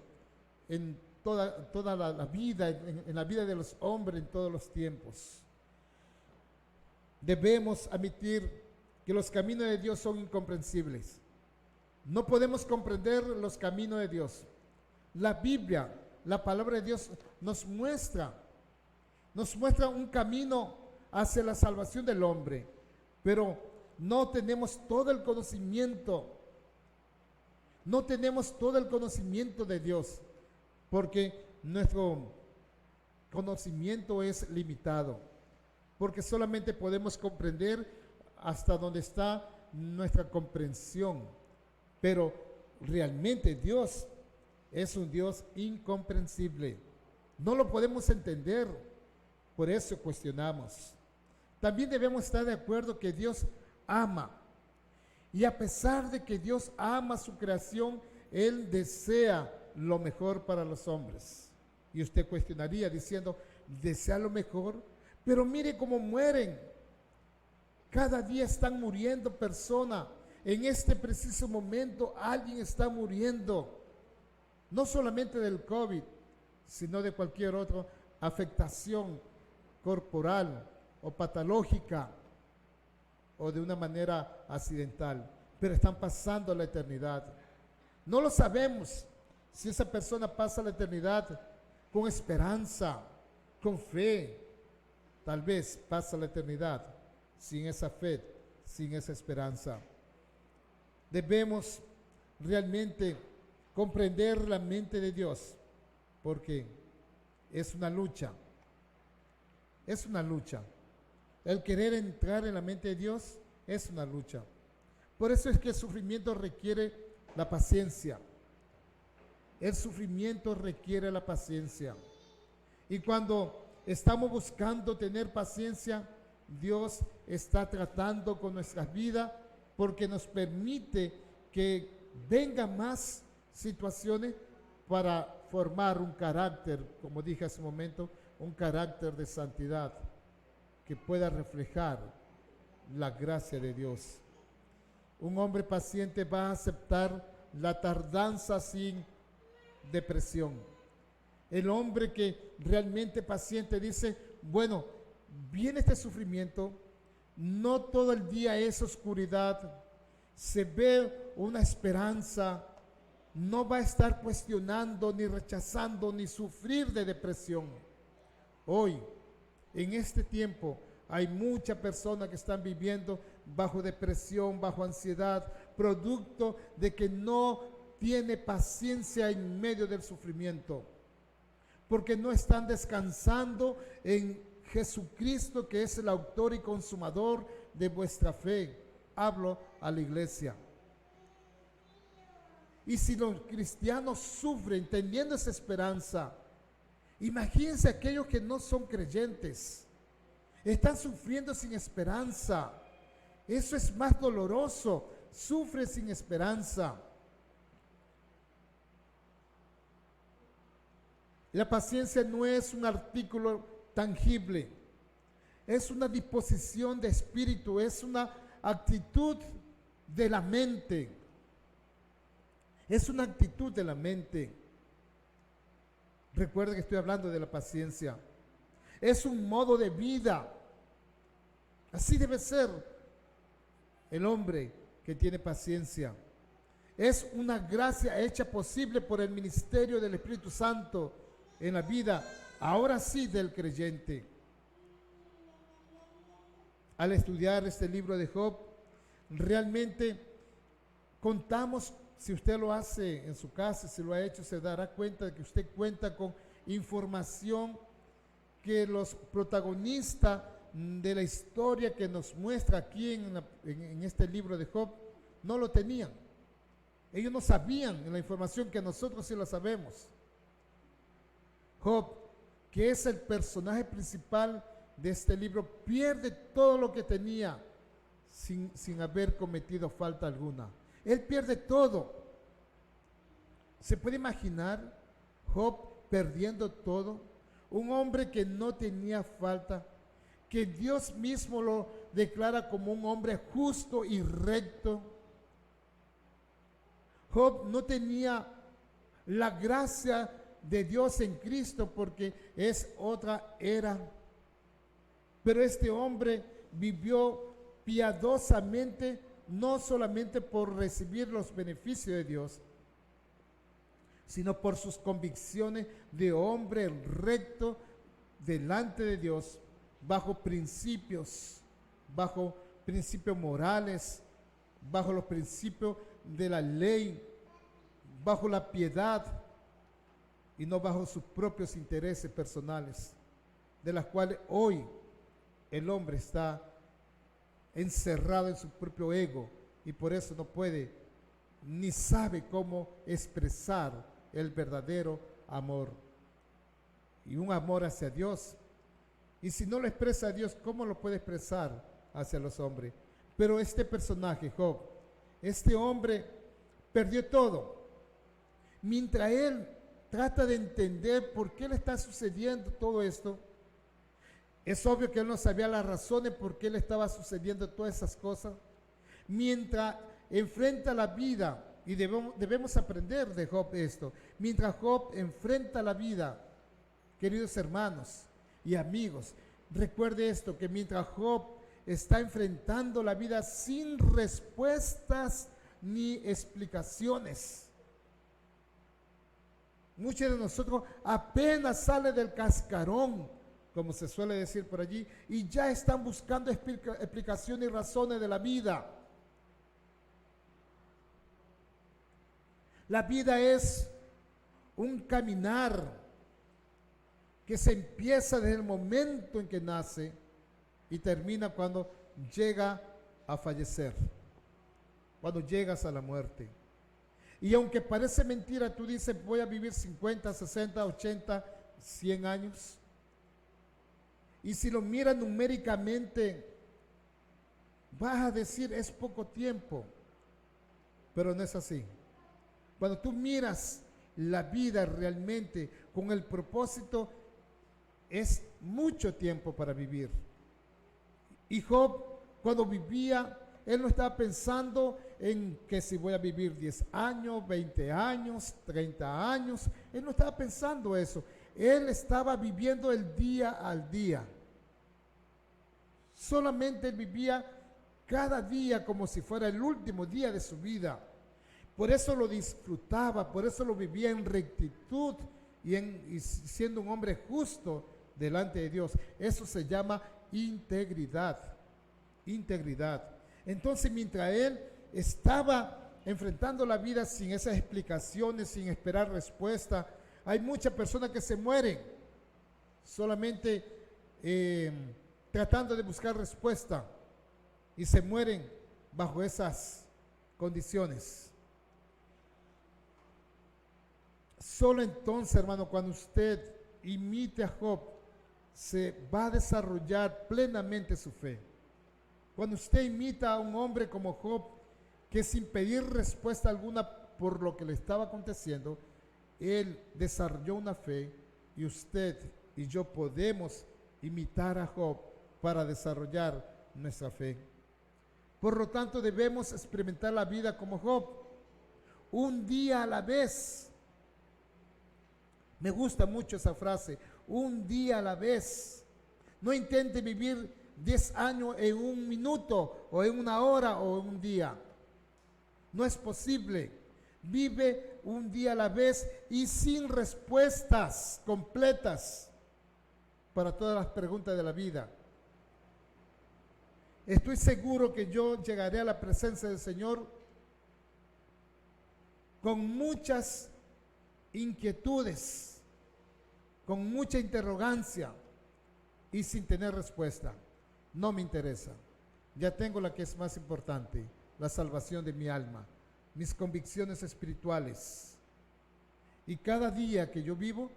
Speaker 3: en toda la vida, en la vida de los hombres en todos los tiempos. Debemos admitir que los caminos de Dios son incomprensibles. No podemos comprender los caminos de Dios. La Biblia, la palabra de Dios nos muestra un camino hacia la salvación del hombre, pero no tenemos todo el conocimiento, de Dios, porque nuestro conocimiento es limitado, porque solamente podemos comprender hasta donde está nuestra comprensión, pero realmente Dios es un Dios incomprensible, no lo podemos entender. Por eso cuestionamos. También debemos estar de acuerdo que Dios ama. Y a pesar de que Dios ama su creación, Él desea lo mejor para los hombres. Y usted cuestionaría diciendo, ¿desea lo mejor? Pero mire cómo mueren. Cada día están muriendo personas. En este preciso momento alguien está muriendo. No solamente del COVID, sino de cualquier otra afectación corporal o patológica o de una manera accidental, pero están pasando la eternidad. No lo sabemos si esa persona pasa la eternidad con esperanza, con fe, tal vez pasa la eternidad sin esa fe, sin esa esperanza. Debemos realmente comprender la mente de Dios, porque es una lucha. Es una lucha. El querer entrar en la mente de Dios es una lucha. Por eso es que el sufrimiento requiere la paciencia. El sufrimiento requiere la paciencia. Y cuando estamos buscando tener paciencia, Dios está tratando con nuestras vidas porque nos permite que vengan más situaciones para formar un carácter, como dije hace un momento, un carácter de santidad que pueda reflejar la gracia de Dios. Un hombre paciente va a aceptar la tardanza sin depresión. El hombre que realmente paciente dice, bueno, viene este sufrimiento, no todo el día es oscuridad, se ve una esperanza, no va a estar cuestionando, ni rechazando, ni sufrir de depresión. Hoy, en este tiempo, hay muchas personas que están viviendo bajo depresión, bajo ansiedad, producto de que no tiene paciencia en medio del sufrimiento, porque no están descansando en Jesucristo, que es el autor y consumador de vuestra fe. Hablo a la iglesia. Y si los cristianos sufren teniendo esa esperanza, imagínense aquellos que no son creyentes, están sufriendo sin esperanza. Eso es más doloroso, sufre sin esperanza. La paciencia no es un artículo tangible, es una disposición de espíritu, es una actitud de la mente. Es una actitud de la mente. Recuerda que estoy hablando de la paciencia. Es un modo de vida. Así debe ser el hombre que tiene paciencia. Es una gracia hecha posible por el ministerio del Espíritu Santo en la vida, ahora sí, del creyente. Al estudiar este libro de Job, realmente contamos, si usted lo hace en su casa, si lo ha hecho, se dará cuenta de que usted cuenta con información que los protagonistas de la historia que nos muestra aquí en este libro de Job no lo tenían. Ellos no sabían la información que nosotros sí la sabemos. Job, que es el personaje principal de este libro, pierde todo lo que tenía sin haber cometido falta alguna. Él pierde todo. ¿Se puede imaginar Job perdiendo todo? Un hombre que no tenía falta, que Dios mismo lo declara como un hombre justo y recto. Job no tenía la gracia de Dios en Cristo porque es otra era. Pero este hombre vivió piadosamente, no solamente por recibir los beneficios de Dios, sino por sus convicciones de hombre recto delante de Dios, bajo principios morales, bajo los principios de la ley, bajo la piedad y no bajo sus propios intereses personales, de las cuales hoy el hombre está encerrado en su propio ego y por eso no puede ni sabe cómo expresar el verdadero amor y un amor hacia Dios. Y si no lo expresa a Dios, ¿cómo lo puede expresar hacia los hombres? Pero este personaje, Job, este hombre perdió todo. Mientras él trata de entender por qué le está sucediendo todo esto, es obvio que él no sabía las razones por qué le estaba sucediendo todas esas cosas. Mientras enfrenta la vida, y debemos aprender de Job esto, mientras Job enfrenta la vida, queridos hermanos y amigos, recuerde esto, que mientras Job está enfrentando la vida sin respuestas ni explicaciones, Muchos de nosotros apenas sale del cascarón, como se suele decir por allí, y ya están buscando explicaciones y razones de la vida. La vida es un caminar que se empieza desde el momento en que nace y termina cuando llega a fallecer, cuando llegas a la muerte. Y aunque parece mentira, tú dices, voy a vivir 50, 60, 80, 100 años. Y si lo miras numéricamente, vas a decir, es poco tiempo. Pero no es así. Cuando tú miras la vida realmente con el propósito, es mucho tiempo para vivir. Y Job, cuando vivía, él no estaba pensando en que si voy a vivir 10 años, 20 años, 30 años. Él no estaba pensando eso. Él estaba viviendo el día al día. Solamente él vivía cada día como si fuera el último día de su vida. Por eso lo disfrutaba, por eso lo vivía en rectitud y siendo un hombre justo delante de Dios. Eso se llama integridad. Integridad. Entonces, mientras él estaba enfrentando la vida sin esas explicaciones, sin esperar respuesta, hay muchas personas que se mueren solamente tratando de buscar respuesta y se mueren bajo esas condiciones. Solo entonces, hermano, cuando usted imite a Job, se va a desarrollar plenamente su fe. Cuando usted imita a un hombre como Job, que sin pedir respuesta alguna por lo que le estaba aconteciendo, él desarrolló una fe, y usted y yo podemos imitar a Job para desarrollar nuestra fe. Por lo tanto, debemos experimentar la vida como Job, un día a la vez. Me gusta mucho esa frase, un día a la vez. No intente vivir 10 años en un minuto, o en una hora, o en un día. No es posible. Vive un día a la vez y sin respuestas completas para todas las preguntas de la vida. Estoy seguro que yo llegaré a la presencia del Señor con muchas inquietudes, con mucha interrogancia y sin tener respuesta. No me interesa. Ya tengo la que es más importante, la salvación de mi alma, mis convicciones espirituales. Y cada día que yo vivo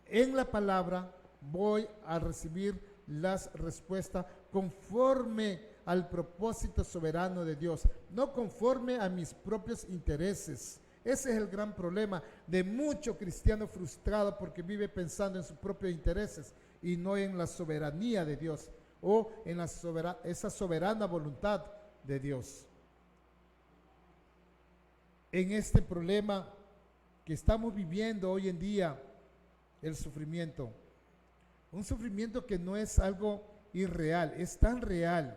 Speaker 3: en la palabra, voy a recibir las respuestas conforme al propósito soberano de Dios, no conforme a mis propios intereses. Ese es el gran problema de muchos cristianos frustrados, porque vive pensando en sus propios intereses y no en la soberanía de Dios, o en esa soberana voluntad de Dios. En este problema que estamos viviendo hoy en día, el sufrimiento, un sufrimiento que no es algo irreal, es tan real.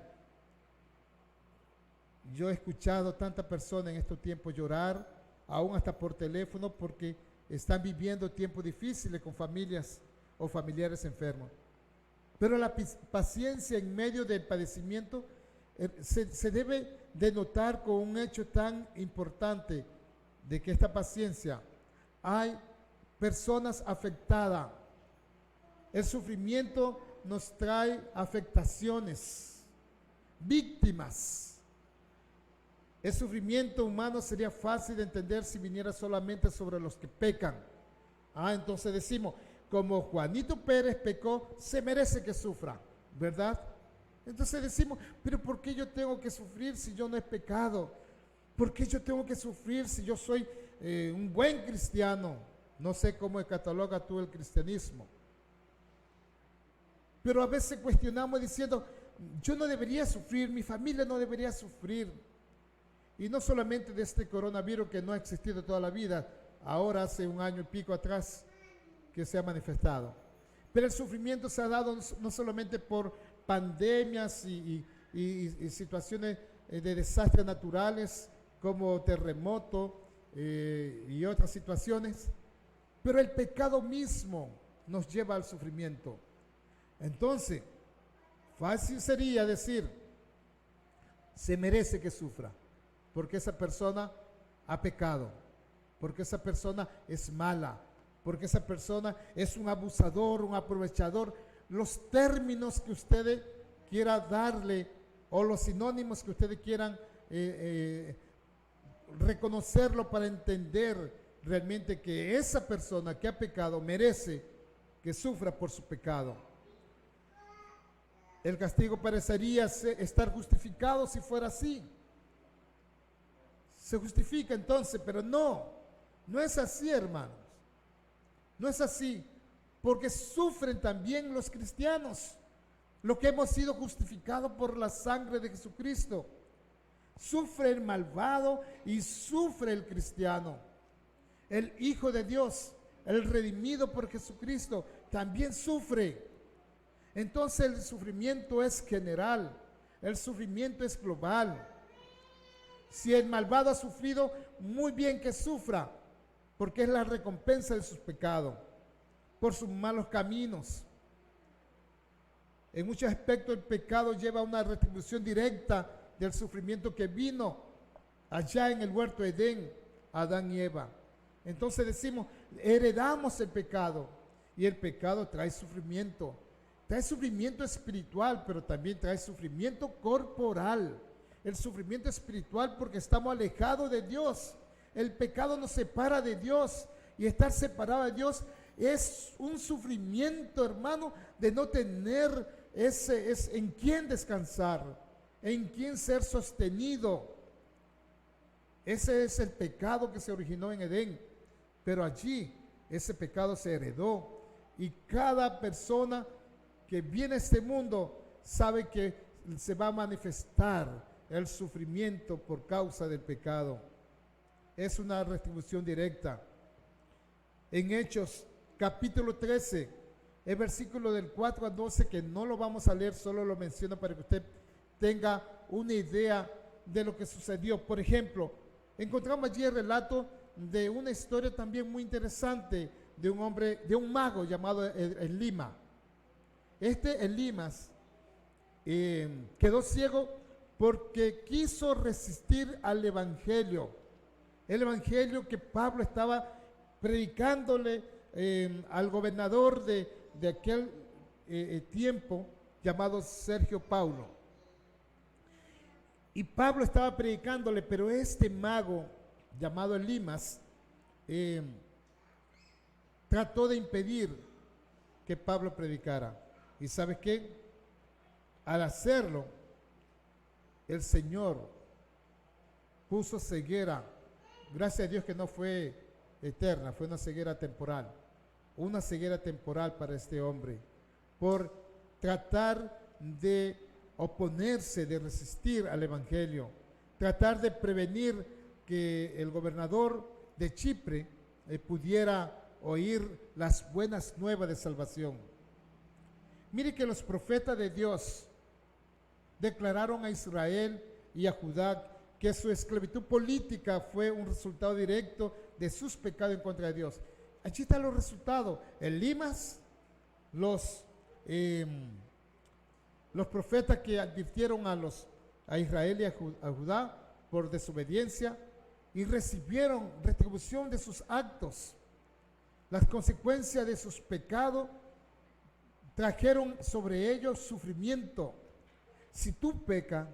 Speaker 3: Yo he escuchado tantas personas en estos tiempos llorar, aún hasta por teléfono, porque están viviendo tiempos difíciles con familias o familiares enfermos. Pero la paciencia en medio del padecimiento se debe de notar con un hecho tan importante, de que esta paciencia, hay personas afectadas. El sufrimiento nos trae afectaciones, víctimas. El sufrimiento humano sería fácil de entender si viniera solamente sobre los que pecan. Entonces decimos, como Juanito Pérez pecó, se merece que sufra, ¿verdad? Entonces decimos, pero ¿por qué yo tengo que sufrir si yo no he pecado? ¿Por qué yo tengo que sufrir si yo soy un buen cristiano? No sé cómo catalogas tú el cristianismo. Pero a veces cuestionamos diciendo, yo no debería sufrir, mi familia no debería sufrir. Y no solamente de este coronavirus que no ha existido toda la vida, ahora hace un año y pico atrás que se ha manifestado. Pero el sufrimiento se ha dado no solamente por pandemias y situaciones de desastres naturales como terremoto y otras situaciones, pero el pecado mismo nos lleva al sufrimiento. Entonces, fácil sería decir, se merece que sufra, porque esa persona ha pecado, porque esa persona es mala, porque esa persona es un abusador, un aprovechador. Los términos que ustedes quieran darle o los sinónimos que ustedes quieran reconocerlo para entender realmente que esa persona que ha pecado merece que sufra por su pecado. El castigo parecería estar justificado si fuera así. Se justifica entonces, pero no es así, hermanos. No es así, porque sufren también los cristianos, los que hemos sido justificados por la sangre de Jesucristo. Sufre el malvado y sufre el cristiano. El Hijo de Dios, el redimido por Jesucristo, también sufre. Entonces el sufrimiento es general, el sufrimiento es global. Si el malvado ha sufrido, muy bien que sufra, porque es la recompensa de sus pecados, por sus malos caminos. En muchos aspectos el pecado lleva a una retribución directa del sufrimiento que vino allá en el huerto de Edén, Adán y Eva. Entonces decimos, heredamos el pecado, y el pecado trae sufrimiento espiritual, pero también trae sufrimiento corporal. El sufrimiento espiritual porque estamos alejados de Dios. El pecado nos separa de Dios, y estar separado de Dios es un sufrimiento, hermano, de no tener en quién descansar, en quién ser sostenido. Ese es el pecado que se originó en Edén, pero allí ese pecado se heredó, y cada persona que viene a este mundo sabe que se va a manifestar el sufrimiento por causa del pecado. Es una retribución directa. En Hechos capítulo 13, el versículo del 4 al 12, que no lo vamos a leer, solo lo menciono para que usted tenga una idea de lo que sucedió. Por ejemplo, encontramos allí el relato de una historia también muy interesante de un hombre, de un mago llamado Elimas. Elimas quedó ciego porque quiso resistir al evangelio. El evangelio que Pablo estaba predicándole al gobernador de aquel tiempo llamado Sergio Paulo. Y Pablo estaba predicándole, pero este mago llamado Elimas trató de impedir que Pablo predicara. ¿Y sabes qué? Al hacerlo, el Señor puso ceguera. Gracias a Dios que no fue eterna, fue una ceguera temporal. Una ceguera temporal para este hombre, por tratar de oponerse, de resistir al evangelio, tratar de prevenir que el gobernador de Chipre pudiera oír las buenas nuevas de salvación. Mire que los profetas de Dios declararon a Israel y a Judá que su esclavitud política fue un resultado directo de sus pecados en contra de Dios. Allí están los resultados. Elimas, los profetas que advirtieron a Israel y a Judá por desobediencia, y recibieron retribución de sus actos. Las consecuencias de sus pecados trajeron sobre ellos sufrimiento. Si tú pecas,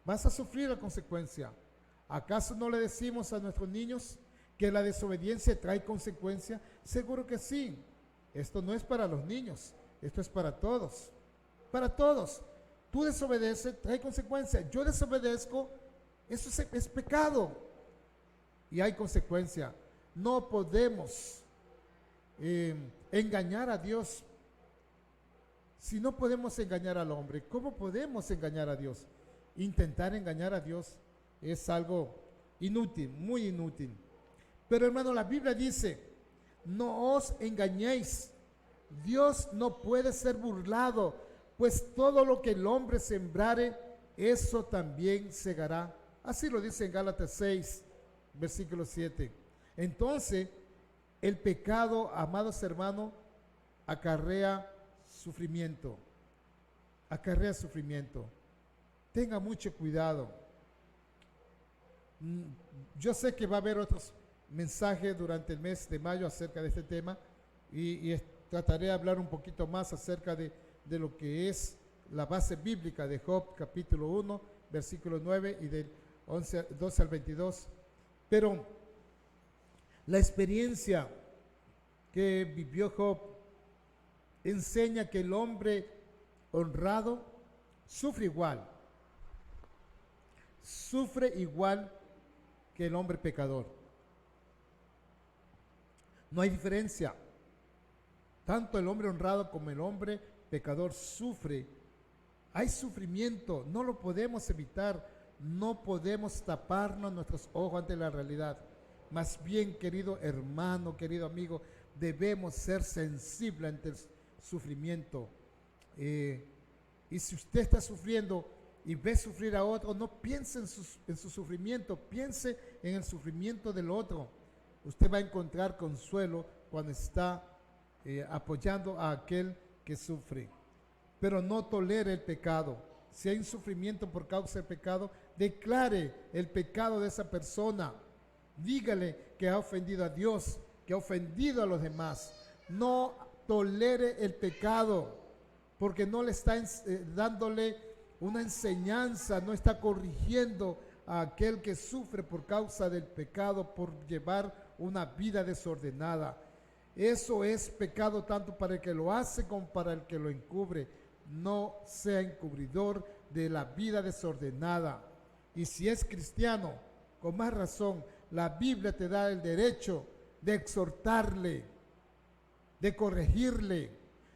Speaker 3: vas a sufrir la consecuencia. ¿Acaso no le decimos a nuestros niños que la desobediencia trae consecuencias? Seguro que sí. Esto no es para los niños, esto es para todos. Para todos. Tú desobedeces, trae consecuencias. Yo desobedezco, eso es pecado. Y hay consecuencia. No podemos engañar a Dios. Si no podemos engañar al hombre, ¿cómo podemos engañar a Dios? Intentar engañar a Dios es algo inútil, muy inútil. Pero hermano, la Biblia dice, no os engañéis. Dios no puede ser burlado, pues todo lo que el hombre sembrare, eso también segará. Así lo dice en Gálatas 6, versículo 7. Entonces, el pecado, amados hermanos, acarrea sufrimiento. Acarrea sufrimiento. Tenga mucho cuidado. Yo sé que va a haber otros mensajes durante el mes de mayo acerca de este tema y trataré de hablar un poquito más acerca de lo que es la base bíblica de Job, capítulo 1, versículo 9 y del 12 al 22. Pero la experiencia que vivió Job enseña que el hombre honrado sufre igual que el hombre pecador. No hay diferencia. Tanto el hombre honrado como el hombre pecador sufre. Hay sufrimiento, no lo podemos evitar, no podemos taparnos nuestros ojos ante la realidad. Más bien, querido hermano, querido amigo, debemos ser sensibles ante el sufrimiento. Y si usted está sufriendo y ve sufrir a otro, no piense en su sufrimiento, piense en el sufrimiento del otro. Usted va a encontrar consuelo cuando está apoyando a aquel que sufre. Pero no tolere el pecado. Si hay un sufrimiento por causa del pecado, declare el pecado de esa persona. Dígale que ha ofendido a Dios, que ha ofendido a los demás. No tolere el pecado, porque no le está dándole una enseñanza, no está corrigiendo a aquel que sufre por causa del pecado, por llevar una vida desordenada. Eso es pecado tanto para el que lo hace como para el que lo encubre. No sea encubridor de la vida desordenada. Y si es cristiano, con más razón, la Biblia te da el derecho de exhortarle, de corregirle,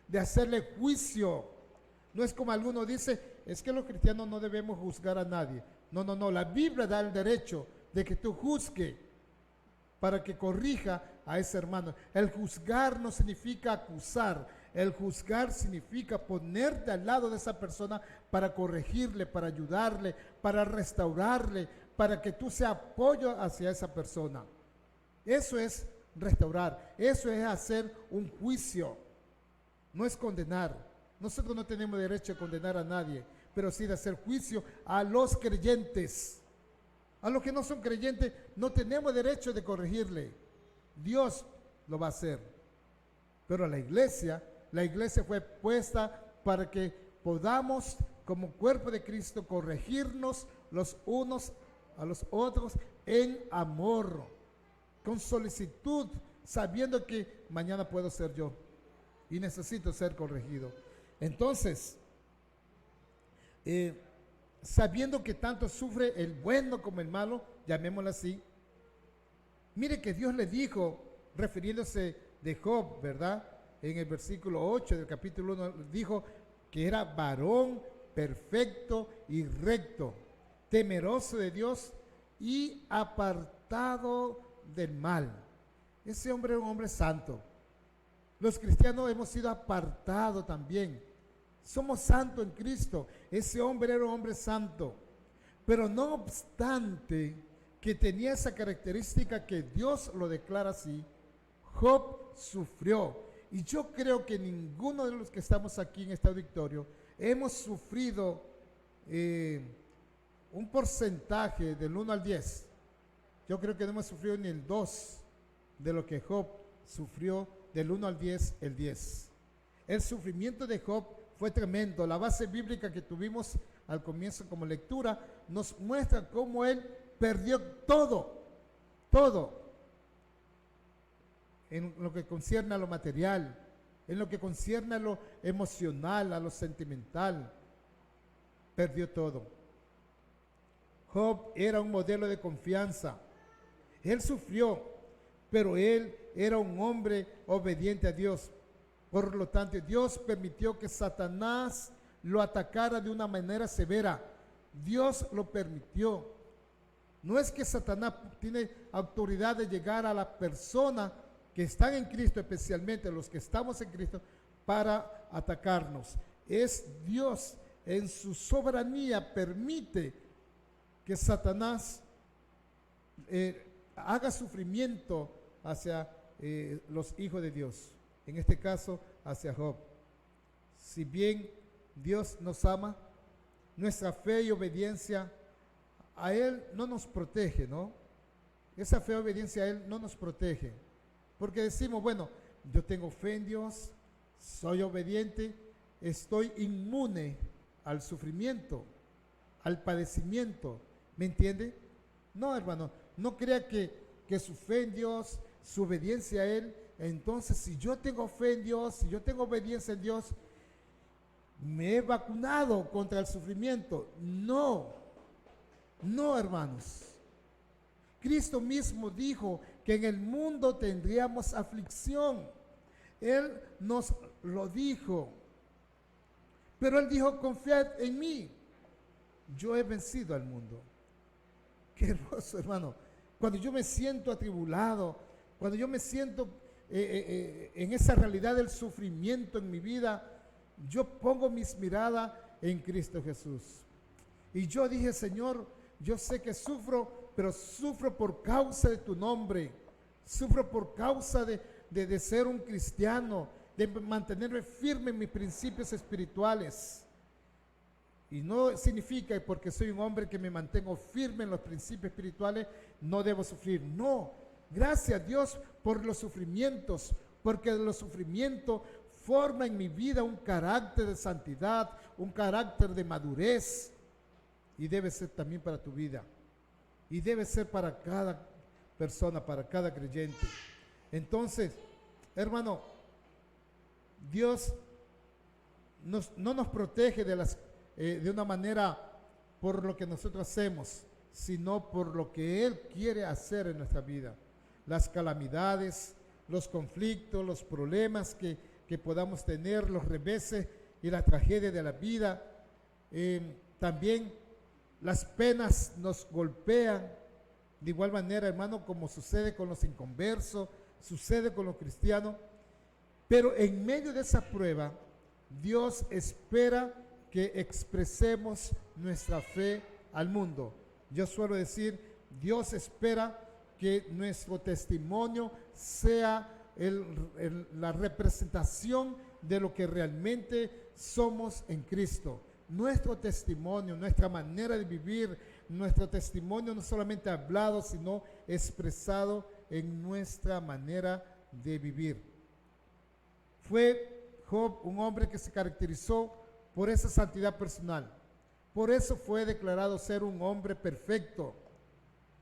Speaker 3: de hacerle juicio. No es como alguno dice, es que los cristianos no debemos juzgar a nadie. No, la Biblia da el derecho de que tú juzgues para que corrija a ese hermano. El juzgar no significa acusar, el juzgar significa ponerte al lado de esa persona para corregirle, para ayudarle, para restaurarle, para que tú seas apoyo hacia esa persona. Eso es restaurar, eso es hacer un juicio, no es condenar. Nosotros no tenemos derecho a condenar a nadie, pero sí de hacer juicio a los creyentes. A los que no son creyentes no tenemos derecho de corregirle. Dios lo va a hacer. Pero la iglesia fue puesta para que podamos, como cuerpo de Cristo, corregirnos los unos a los otros en amor, con solicitud, sabiendo que mañana puedo ser yo y necesito ser corregido. Entonces, sabiendo que tanto sufre el bueno como el malo, llamémoslo así, mire que Dios le dijo, refiriéndose de Job, ¿verdad? En el versículo 8 del capítulo 1, dijo que era varón perfecto y recto, temeroso de Dios y apartado del mal. Ese hombre era un hombre santo. Los cristianos hemos sido apartados también. Somos santos en Cristo. Ese hombre era un hombre santo. Pero no obstante que tenía esa característica que Dios lo declara así, Job sufrió. Y yo creo que ninguno de los que estamos aquí en este auditorio hemos sufrido un porcentaje del 1 al 10. Yo creo que no hemos sufrido ni el 2 de lo que Job sufrió del 1 al 10, el 10. El sufrimiento de Job fue tremendo. La base bíblica que tuvimos al comienzo como lectura nos muestra cómo él perdió todo en lo que concierne a lo material, en lo que concierne a lo emocional, a lo sentimental. Perdió todo. Job era un modelo de confianza. Él sufrió, pero él era un hombre obediente a Dios. Por lo tanto, Dios permitió que Satanás lo atacara de una manera severa. Dios lo permitió. No es que Satanás tiene autoridad de llegar a la persona que están en Cristo, especialmente los que estamos en Cristo, para atacarnos. Es Dios en su soberanía permite que Satanás haga sufrimiento hacia los hijos de Dios, en este caso hacia Job. Si bien Dios nos ama, nuestra fe y obediencia a Él no nos protege, ¿no? Esa fe y obediencia a Él no nos protege, porque decimos, bueno, yo tengo fe en Dios, soy obediente, estoy inmune al sufrimiento, al padecimiento, ¿me entiende? No, hermano, no crea que su fe en Dios, su obediencia a Él, entonces si yo tengo fe en Dios, si yo tengo obediencia en Dios, me he vacunado contra el sufrimiento. No, no, hermanos. Cristo mismo dijo que en el mundo tendríamos aflicción. Él nos lo dijo. Pero Él dijo, confiad en mí. Yo he vencido al mundo. Qué hermoso, hermano. Cuando yo me siento atribulado, cuando yo me siento en esa realidad del sufrimiento en mi vida, yo pongo mis miradas en Cristo Jesús. Y yo dije, Señor, yo sé que sufro, pero sufro por causa de tu nombre. Sufro por causa de ser un cristiano, de mantenerme firme en mis principios espirituales. Y no significa que porque soy un hombre que me mantengo firme en los principios espirituales, no debo sufrir. No, gracias a Dios por los sufrimientos, porque los sufrimientos forma en mi vida un carácter de santidad, un carácter de madurez, y debe ser también para tu vida, y debe ser para cada persona, para cada creyente. Entonces, hermano, Dios no nos protege de una manera por lo que nosotros hacemos, sino por lo que Él quiere hacer en nuestra vida. Las calamidades, los conflictos, los problemas que podamos tener, los reveses y las tragedias de la vida. También las penas nos golpean de igual manera, hermano, como sucede con los inconversos, sucede con los cristianos. Pero en medio de esa prueba, Dios espera que expresemos nuestra fe al mundo. Yo suelo decir, Dios espera que nuestro testimonio sea la representación de lo que realmente somos en Cristo. Nuestro testimonio, nuestra manera de vivir, nuestro testimonio no solamente hablado, sino expresado en nuestra manera de vivir. Fue Job un hombre que se caracterizó por esa santidad personal. Por eso fue declarado ser un hombre perfecto.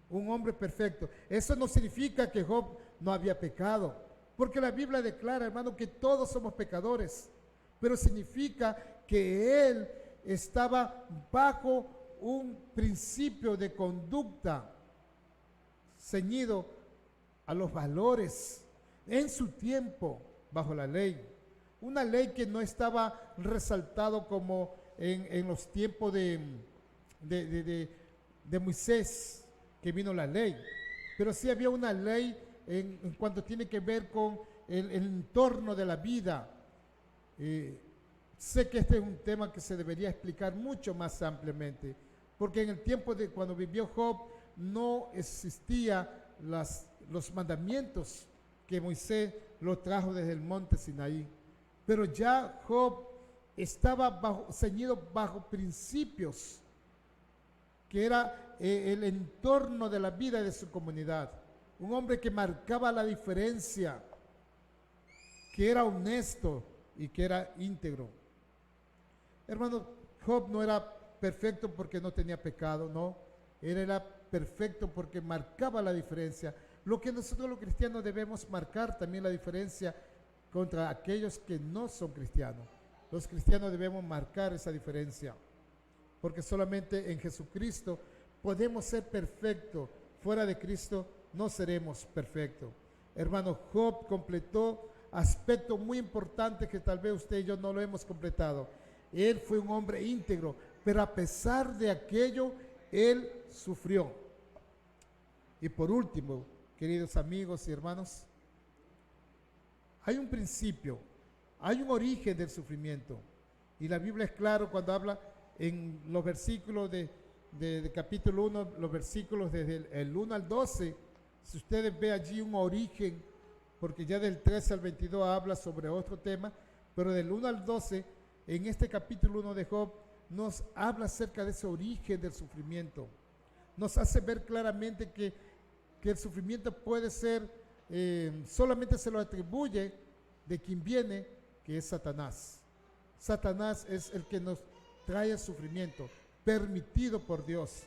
Speaker 3: Un hombre perfecto. Eso no significa que Job no había pecado, porque la Biblia declara, hermano, que todos somos pecadores, pero significa que él estaba bajo un principio de conducta ceñido a los valores en su tiempo bajo la ley. Una ley que no estaba resaltado como en los tiempos de Moisés, que vino la ley, pero sí había una ley en cuanto tiene que ver con el entorno de la vida. Sé que este es un tema que se debería explicar mucho más ampliamente, porque en el tiempo de cuando vivió Job no existían los mandamientos que Moisés lo trajo desde el monte Sinaí, pero ya Job estaba ceñido bajo principios que era el entorno de la vida de su comunidad. Un hombre que marcaba la diferencia, que era honesto y que era íntegro. Hermano, Job no era perfecto porque no tenía pecado, no. Él era perfecto porque marcaba la diferencia. Lo que nosotros los cristianos debemos marcar también la diferencia contra aquellos que no son cristianos. Los cristianos debemos marcar esa diferencia, porque solamente en Jesucristo podemos ser perfectos. Fuera de Cristo no seremos perfectos. Hermano, Job completó aspectos muy importantes que tal vez usted y yo no lo hemos completado. Él fue un hombre íntegro, pero a pesar de aquello, él sufrió. Y por último, queridos amigos y hermanos, hay un principio, hay un origen del sufrimiento. Y la Biblia es claro cuando habla en los versículos de capítulo 1, los versículos desde el 1 al 12, si ustedes ven allí un origen porque ya del 13 al 22 habla sobre otro tema, pero del 1 al 12, en este capítulo 1 de Job, nos habla acerca de ese origen del sufrimiento. Nos hace ver claramente que el sufrimiento puede ser, solamente se lo atribuye de quien viene, que es Satanás. Satanás es el que nos trae el sufrimiento, permitido por Dios.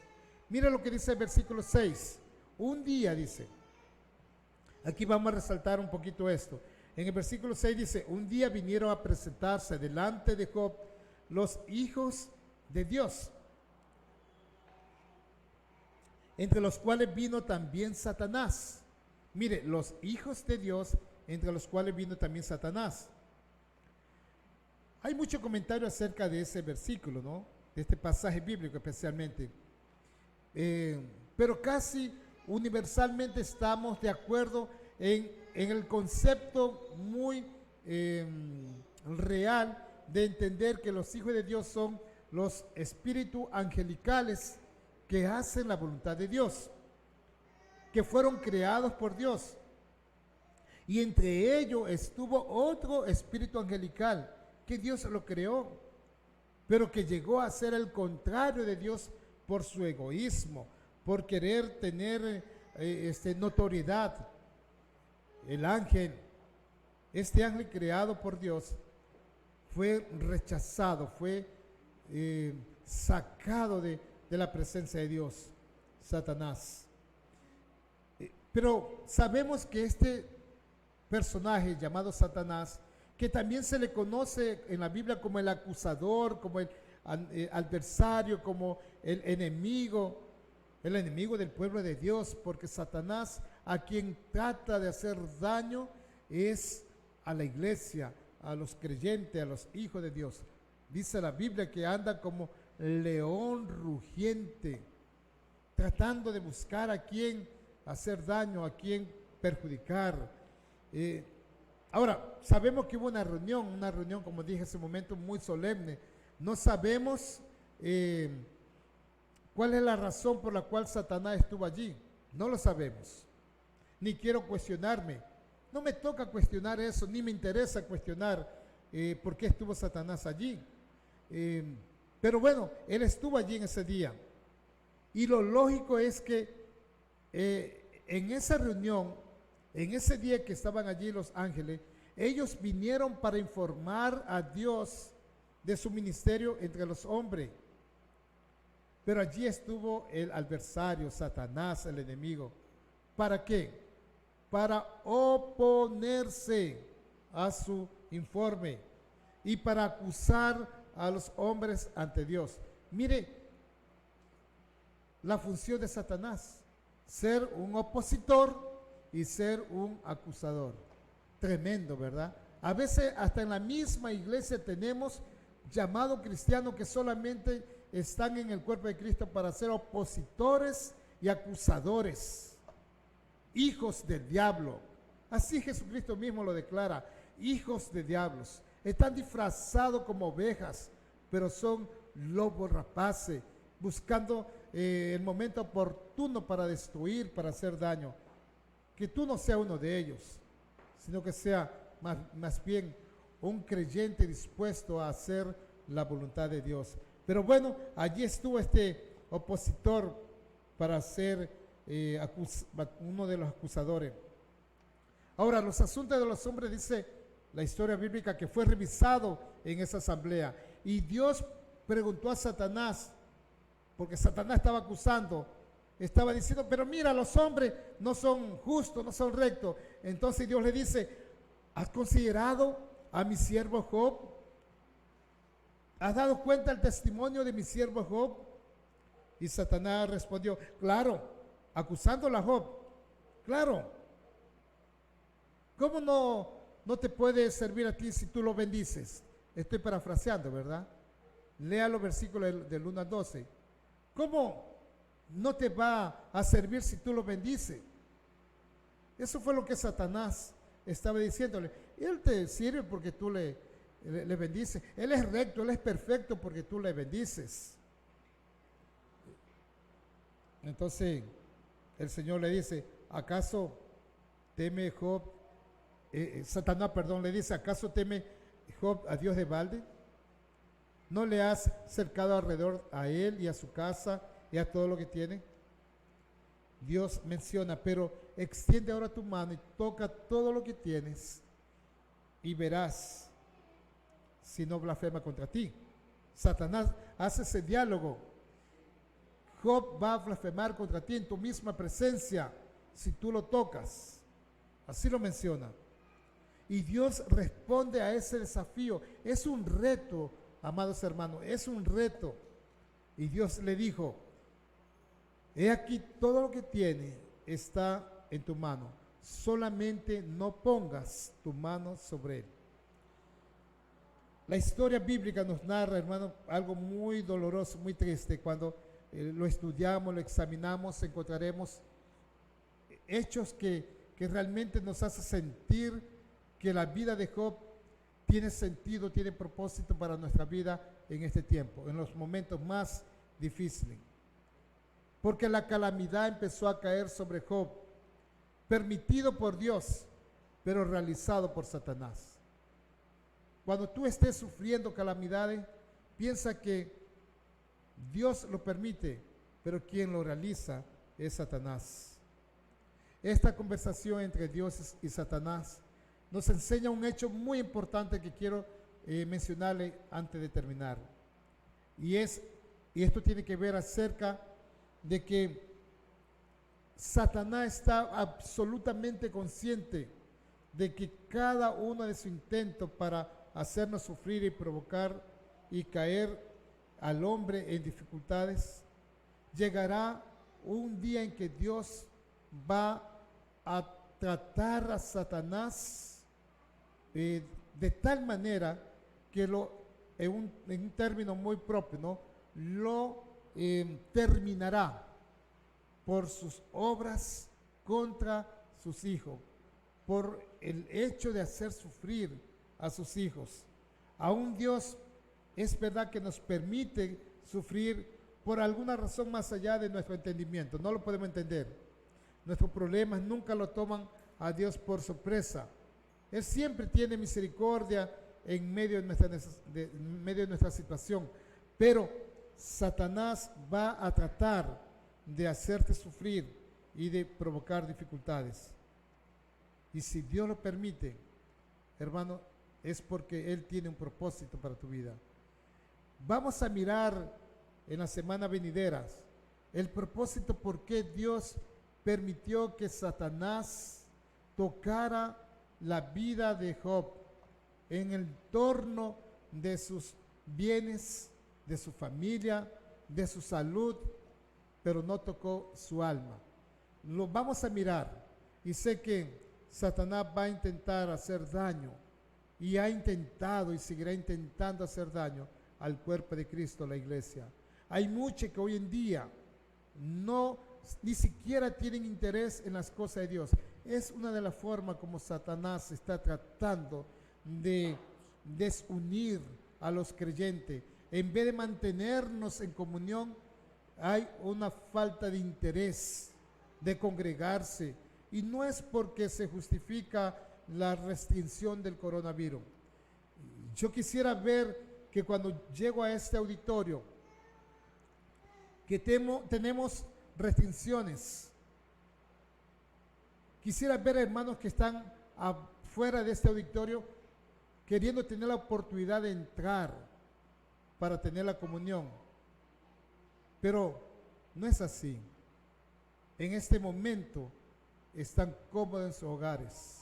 Speaker 3: Mira lo que dice el versículo 6. Un día dice, aquí vamos a resaltar un poquito esto. En el versículo 6 dice, un día vinieron a presentarse delante de Job los hijos de Dios, entre los cuales vino también Satanás. Mire, los hijos de Dios, entre los cuales vino también Satanás. Hay mucho comentario acerca de ese versículo, ¿no? De este pasaje bíblico especialmente. Pero casi universalmente estamos de acuerdo en el concepto muy real de entender que los hijos de Dios son los espíritus angelicales que hacen la voluntad de Dios, que fueron creados por Dios. Y entre ellos estuvo otro espíritu angelical que Dios lo creó, pero que llegó a ser el contrario de Dios por su egoísmo, por querer tener notoriedad. El ángel, este ángel creado por Dios, fue rechazado, fue sacado de la presencia de Dios, Satanás. Pero sabemos que este personaje llamado Satanás, que también se le conoce en la Biblia como el acusador, como el adversario, como el enemigo del pueblo de Dios, porque Satanás a quien trata de hacer daño es a la iglesia, a los creyentes, a los hijos de Dios. Dice la Biblia que anda como león rugiente, tratando de buscar a quien hacer daño, a quien perjudicar. Ahora, sabemos que hubo una reunión, como dije hace un momento, muy solemne. No sabemos cuál es la razón por la cual Satanás estuvo allí. No lo sabemos. Ni quiero cuestionarme. No me toca cuestionar eso, ni me interesa cuestionar por qué estuvo Satanás allí. Pero bueno, él estuvo allí en ese día. Y lo lógico es que en esa reunión, en ese día que estaban allí los ángeles, ellos vinieron para informar a Dios de su ministerio entre los hombres. Pero allí estuvo el adversario, Satanás, el enemigo. ¿Para qué? Para oponerse a su informe y para acusar a los hombres ante Dios. Mire, la función de Satanás, ser un opositor y ser un acusador. Tremendo, ¿verdad? A veces hasta en la misma iglesia tenemos llamados cristianos que solamente están en el cuerpo de Cristo para ser opositores y acusadores, hijos del diablo. Así Jesucristo mismo lo declara, hijos de diablos. Están disfrazados como ovejas, pero son lobos rapaces, buscando el momento oportuno para destruir, para hacer daño. Que tú no seas uno de ellos, sino que sea más bien un creyente dispuesto a hacer la voluntad de Dios. Pero bueno, allí estuvo este opositor para ser uno de los acusadores. Ahora, los asuntos de los hombres, dice la historia bíblica, que fue revisado en esa asamblea. Y Dios preguntó a Satanás, porque Satanás estaba acusando, estaba diciendo, pero mira, los hombres no son justos, no son rectos. Entonces Dios le dice, ¿has considerado a mi siervo Job? ¿Has dado cuenta del testimonio de mi siervo Job? Y Satanás respondió, claro, acusándolo a Job, claro. ¿Cómo no te puede servir a ti si tú lo bendices? Estoy parafraseando, ¿verdad? Lea los versículos del 1 al 12. ¿Cómo no te va a servir si tú lo bendices? Eso fue lo que Satanás estaba diciéndole. Él te sirve porque tú le bendices. Él es recto, Él es perfecto porque tú le bendices. Entonces el Señor le dice, ¿acaso teme Job Satanás, perdón, le dice, ¿acaso teme Job a Dios de balde? ¿No le has cercado alrededor a él y a su casa y a todo lo que tiene? Dios menciona, pero extiende ahora tu mano y toca todo lo que tienes y verás si no blasfema contra ti. Satanás hace ese diálogo. Job va a blasfemar contra ti en tu misma presencia si tú lo tocas. Así lo menciona. Y Dios responde a ese desafío. Es un reto, amados hermanos, es un reto. Y Dios le dijo, he aquí todo lo que tiene está en tu mano. Solamente no pongas tu mano sobre él. La historia bíblica nos narra, hermano, algo muy doloroso, muy triste. Cuando lo estudiamos, lo examinamos, encontraremos hechos que realmente nos hacen sentir que la vida de Job tiene sentido, tiene propósito para nuestra vida en este tiempo, en los momentos más difíciles. Porque la calamidad empezó a caer sobre Job, permitido por Dios, pero realizado por Satanás. Cuando tú estés sufriendo calamidades, piensa que Dios lo permite, pero quien lo realiza es Satanás. Esta conversación entre Dios y Satanás nos enseña un hecho muy importante que quiero mencionarle antes de terminar. Y esto tiene que ver acerca de que Satanás está absolutamente consciente de que cada uno de sus intentos para hacernos sufrir y provocar y caer al hombre en dificultades, llegará un día en que Dios va a tratar a Satanás de tal manera que en un término muy propio, ¿no? Lo terminará por sus obras contra sus hijos, por el hecho de hacer sufrir a sus hijos. Aún Dios es verdad que nos permite sufrir por alguna razón más allá de nuestro entendimiento. No lo podemos entender. Nuestros problemas nunca lo toman a Dios por sorpresa. Él siempre tiene misericordia en medio de nuestra situación. Pero Satanás va a tratar de hacerte sufrir y de provocar dificultades. Y si Dios lo permite, hermano, es porque Él tiene un propósito para tu vida. Vamos a mirar en las semanas venideras el propósito por qué Dios permitió que Satanás tocara la vida de Job en el torno de sus bienes, de su familia, de su salud, pero no tocó su alma. Lo vamos a mirar y sé que Satanás va a intentar hacer daño y ha intentado y seguirá intentando hacer daño al cuerpo de Cristo, la iglesia. Hay muchos que hoy en día ni siquiera tienen interés en las cosas de Dios. Es una de las formas como Satanás está tratando de desunir a los creyentes. En vez de mantenernos en comunión, hay una falta de interés de congregarse. Y no es porque se justifica la restricción del coronavirus. Yo quisiera ver que cuando llego a este auditorio, que tenemos restricciones. Quisiera ver hermanos que están afuera de este auditorio queriendo tener la oportunidad de entrar para tener la comunión. Pero no es así. En este momento están cómodos en sus hogares,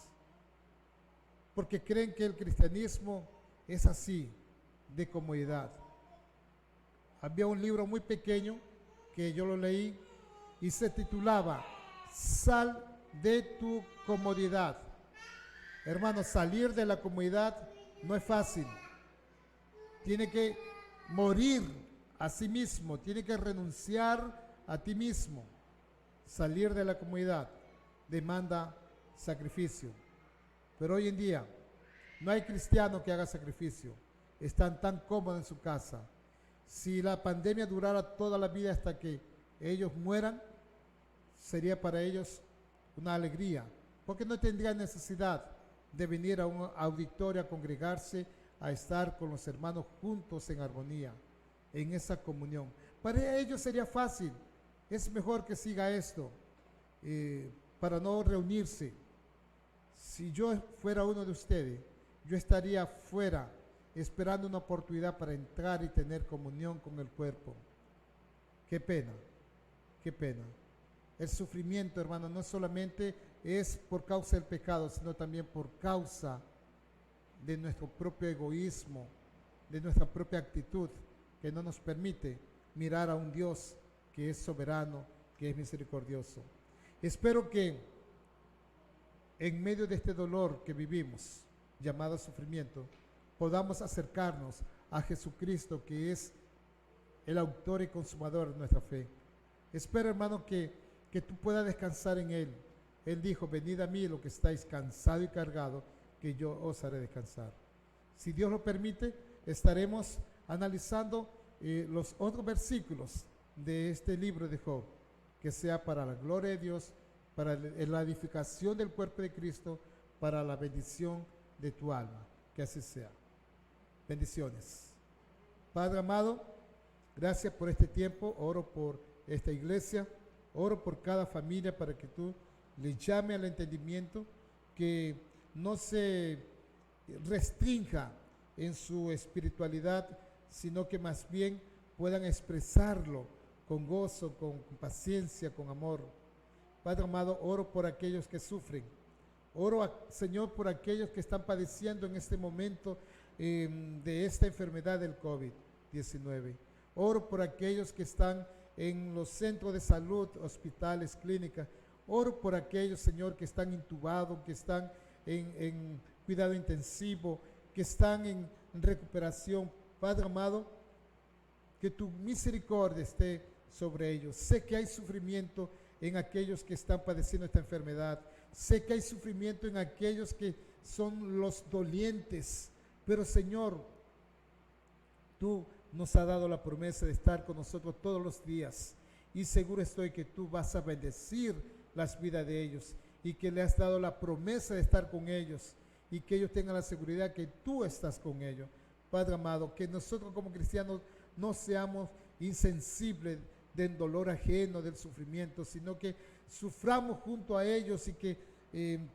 Speaker 3: porque creen que el cristianismo es así, de comodidad. Había un libro muy pequeño que yo lo leí y se titulaba Sal de tu comodidad. Hermanos, salir de la comodidad no es fácil. Tiene que morir a sí mismo, tiene que renunciar a ti mismo. Salir de la comodidad demanda sacrificio. Pero hoy en día no hay cristiano que haga sacrificio. Están tan cómodos en su casa. Si la pandemia durara toda la vida hasta que ellos mueran, sería para ellos una alegría, porque no tendrían necesidad de venir a un auditorio a congregarse, a estar con los hermanos juntos en armonía, en esa comunión. Para ellos sería fácil, es mejor que siga esto, para no reunirse. Si yo fuera uno de ustedes, yo estaría afuera esperando una oportunidad para entrar y tener comunión con el cuerpo. Qué pena, qué pena. El sufrimiento, hermano, no solamente es por causa del pecado, sino también por causa de nuestro propio egoísmo, de nuestra propia actitud, que no nos permite mirar a un Dios que es soberano, que es misericordioso. Espero que en medio de este dolor que vivimos, llamado sufrimiento, podamos acercarnos a Jesucristo, que es el autor y consumador de nuestra fe. Espero, hermano, que tú puedas descansar en Él. Él dijo: venid a mí los que estáis cansados y cargados, que yo os haré descansar. Si Dios lo permite, estaremos analizando los otros versículos de este libro de Job, que sea para la gloria de Dios, para la edificación del cuerpo de Cristo, para la bendición de tu alma. Que así sea. Bendiciones. Padre amado, gracias por este tiempo. Oro por esta iglesia, oro por cada familia para que tú le llame al entendimiento, que no se restrinja en su espiritualidad, sino que más bien puedan expresarlo con gozo, con paciencia, con amor. Padre amado, oro por aquellos que sufren. Oro, Señor, por aquellos que están padeciendo en este momento de esta enfermedad del COVID-19. Oro por aquellos que están en los centros de salud, hospitales, clínicas. Oro por aquellos, Señor, que están intubados, que están en cuidado intensivo, que están en recuperación. Padre amado, que tu misericordia esté sobre ellos. Sé que hay sufrimiento en aquellos que están padeciendo esta enfermedad. Sé que hay sufrimiento en aquellos que son los dolientes. Pero, Señor, tú nos has dado la promesa de estar con nosotros todos los días. Y seguro estoy que tú vas a bendecir las vidas de ellos. Y que le has dado la promesa de estar con ellos. Y que ellos tengan la seguridad que tú estás con ellos. Padre amado, que nosotros como cristianos no seamos insensibles del dolor ajeno, del sufrimiento, sino que suframos junto a ellos y que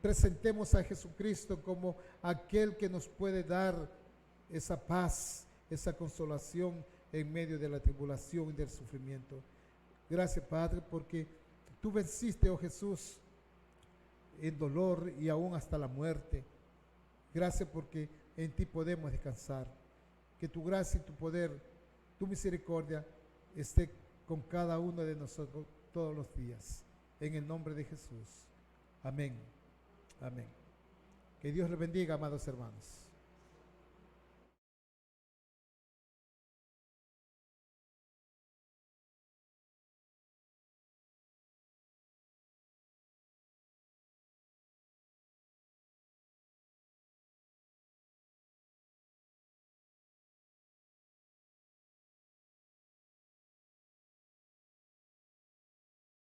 Speaker 3: presentemos a Jesucristo como aquel que nos puede dar esa paz, esa consolación en medio de la tribulación y del sufrimiento. Gracias, Padre, porque tú venciste, oh Jesús, el dolor y aún hasta la muerte. Gracias porque en ti podemos descansar. Que tu gracia y tu poder, tu misericordia esté con cada uno de nosotros todos los días. En el nombre de Jesús. Amén. Amén. Que Dios les bendiga, amados hermanos.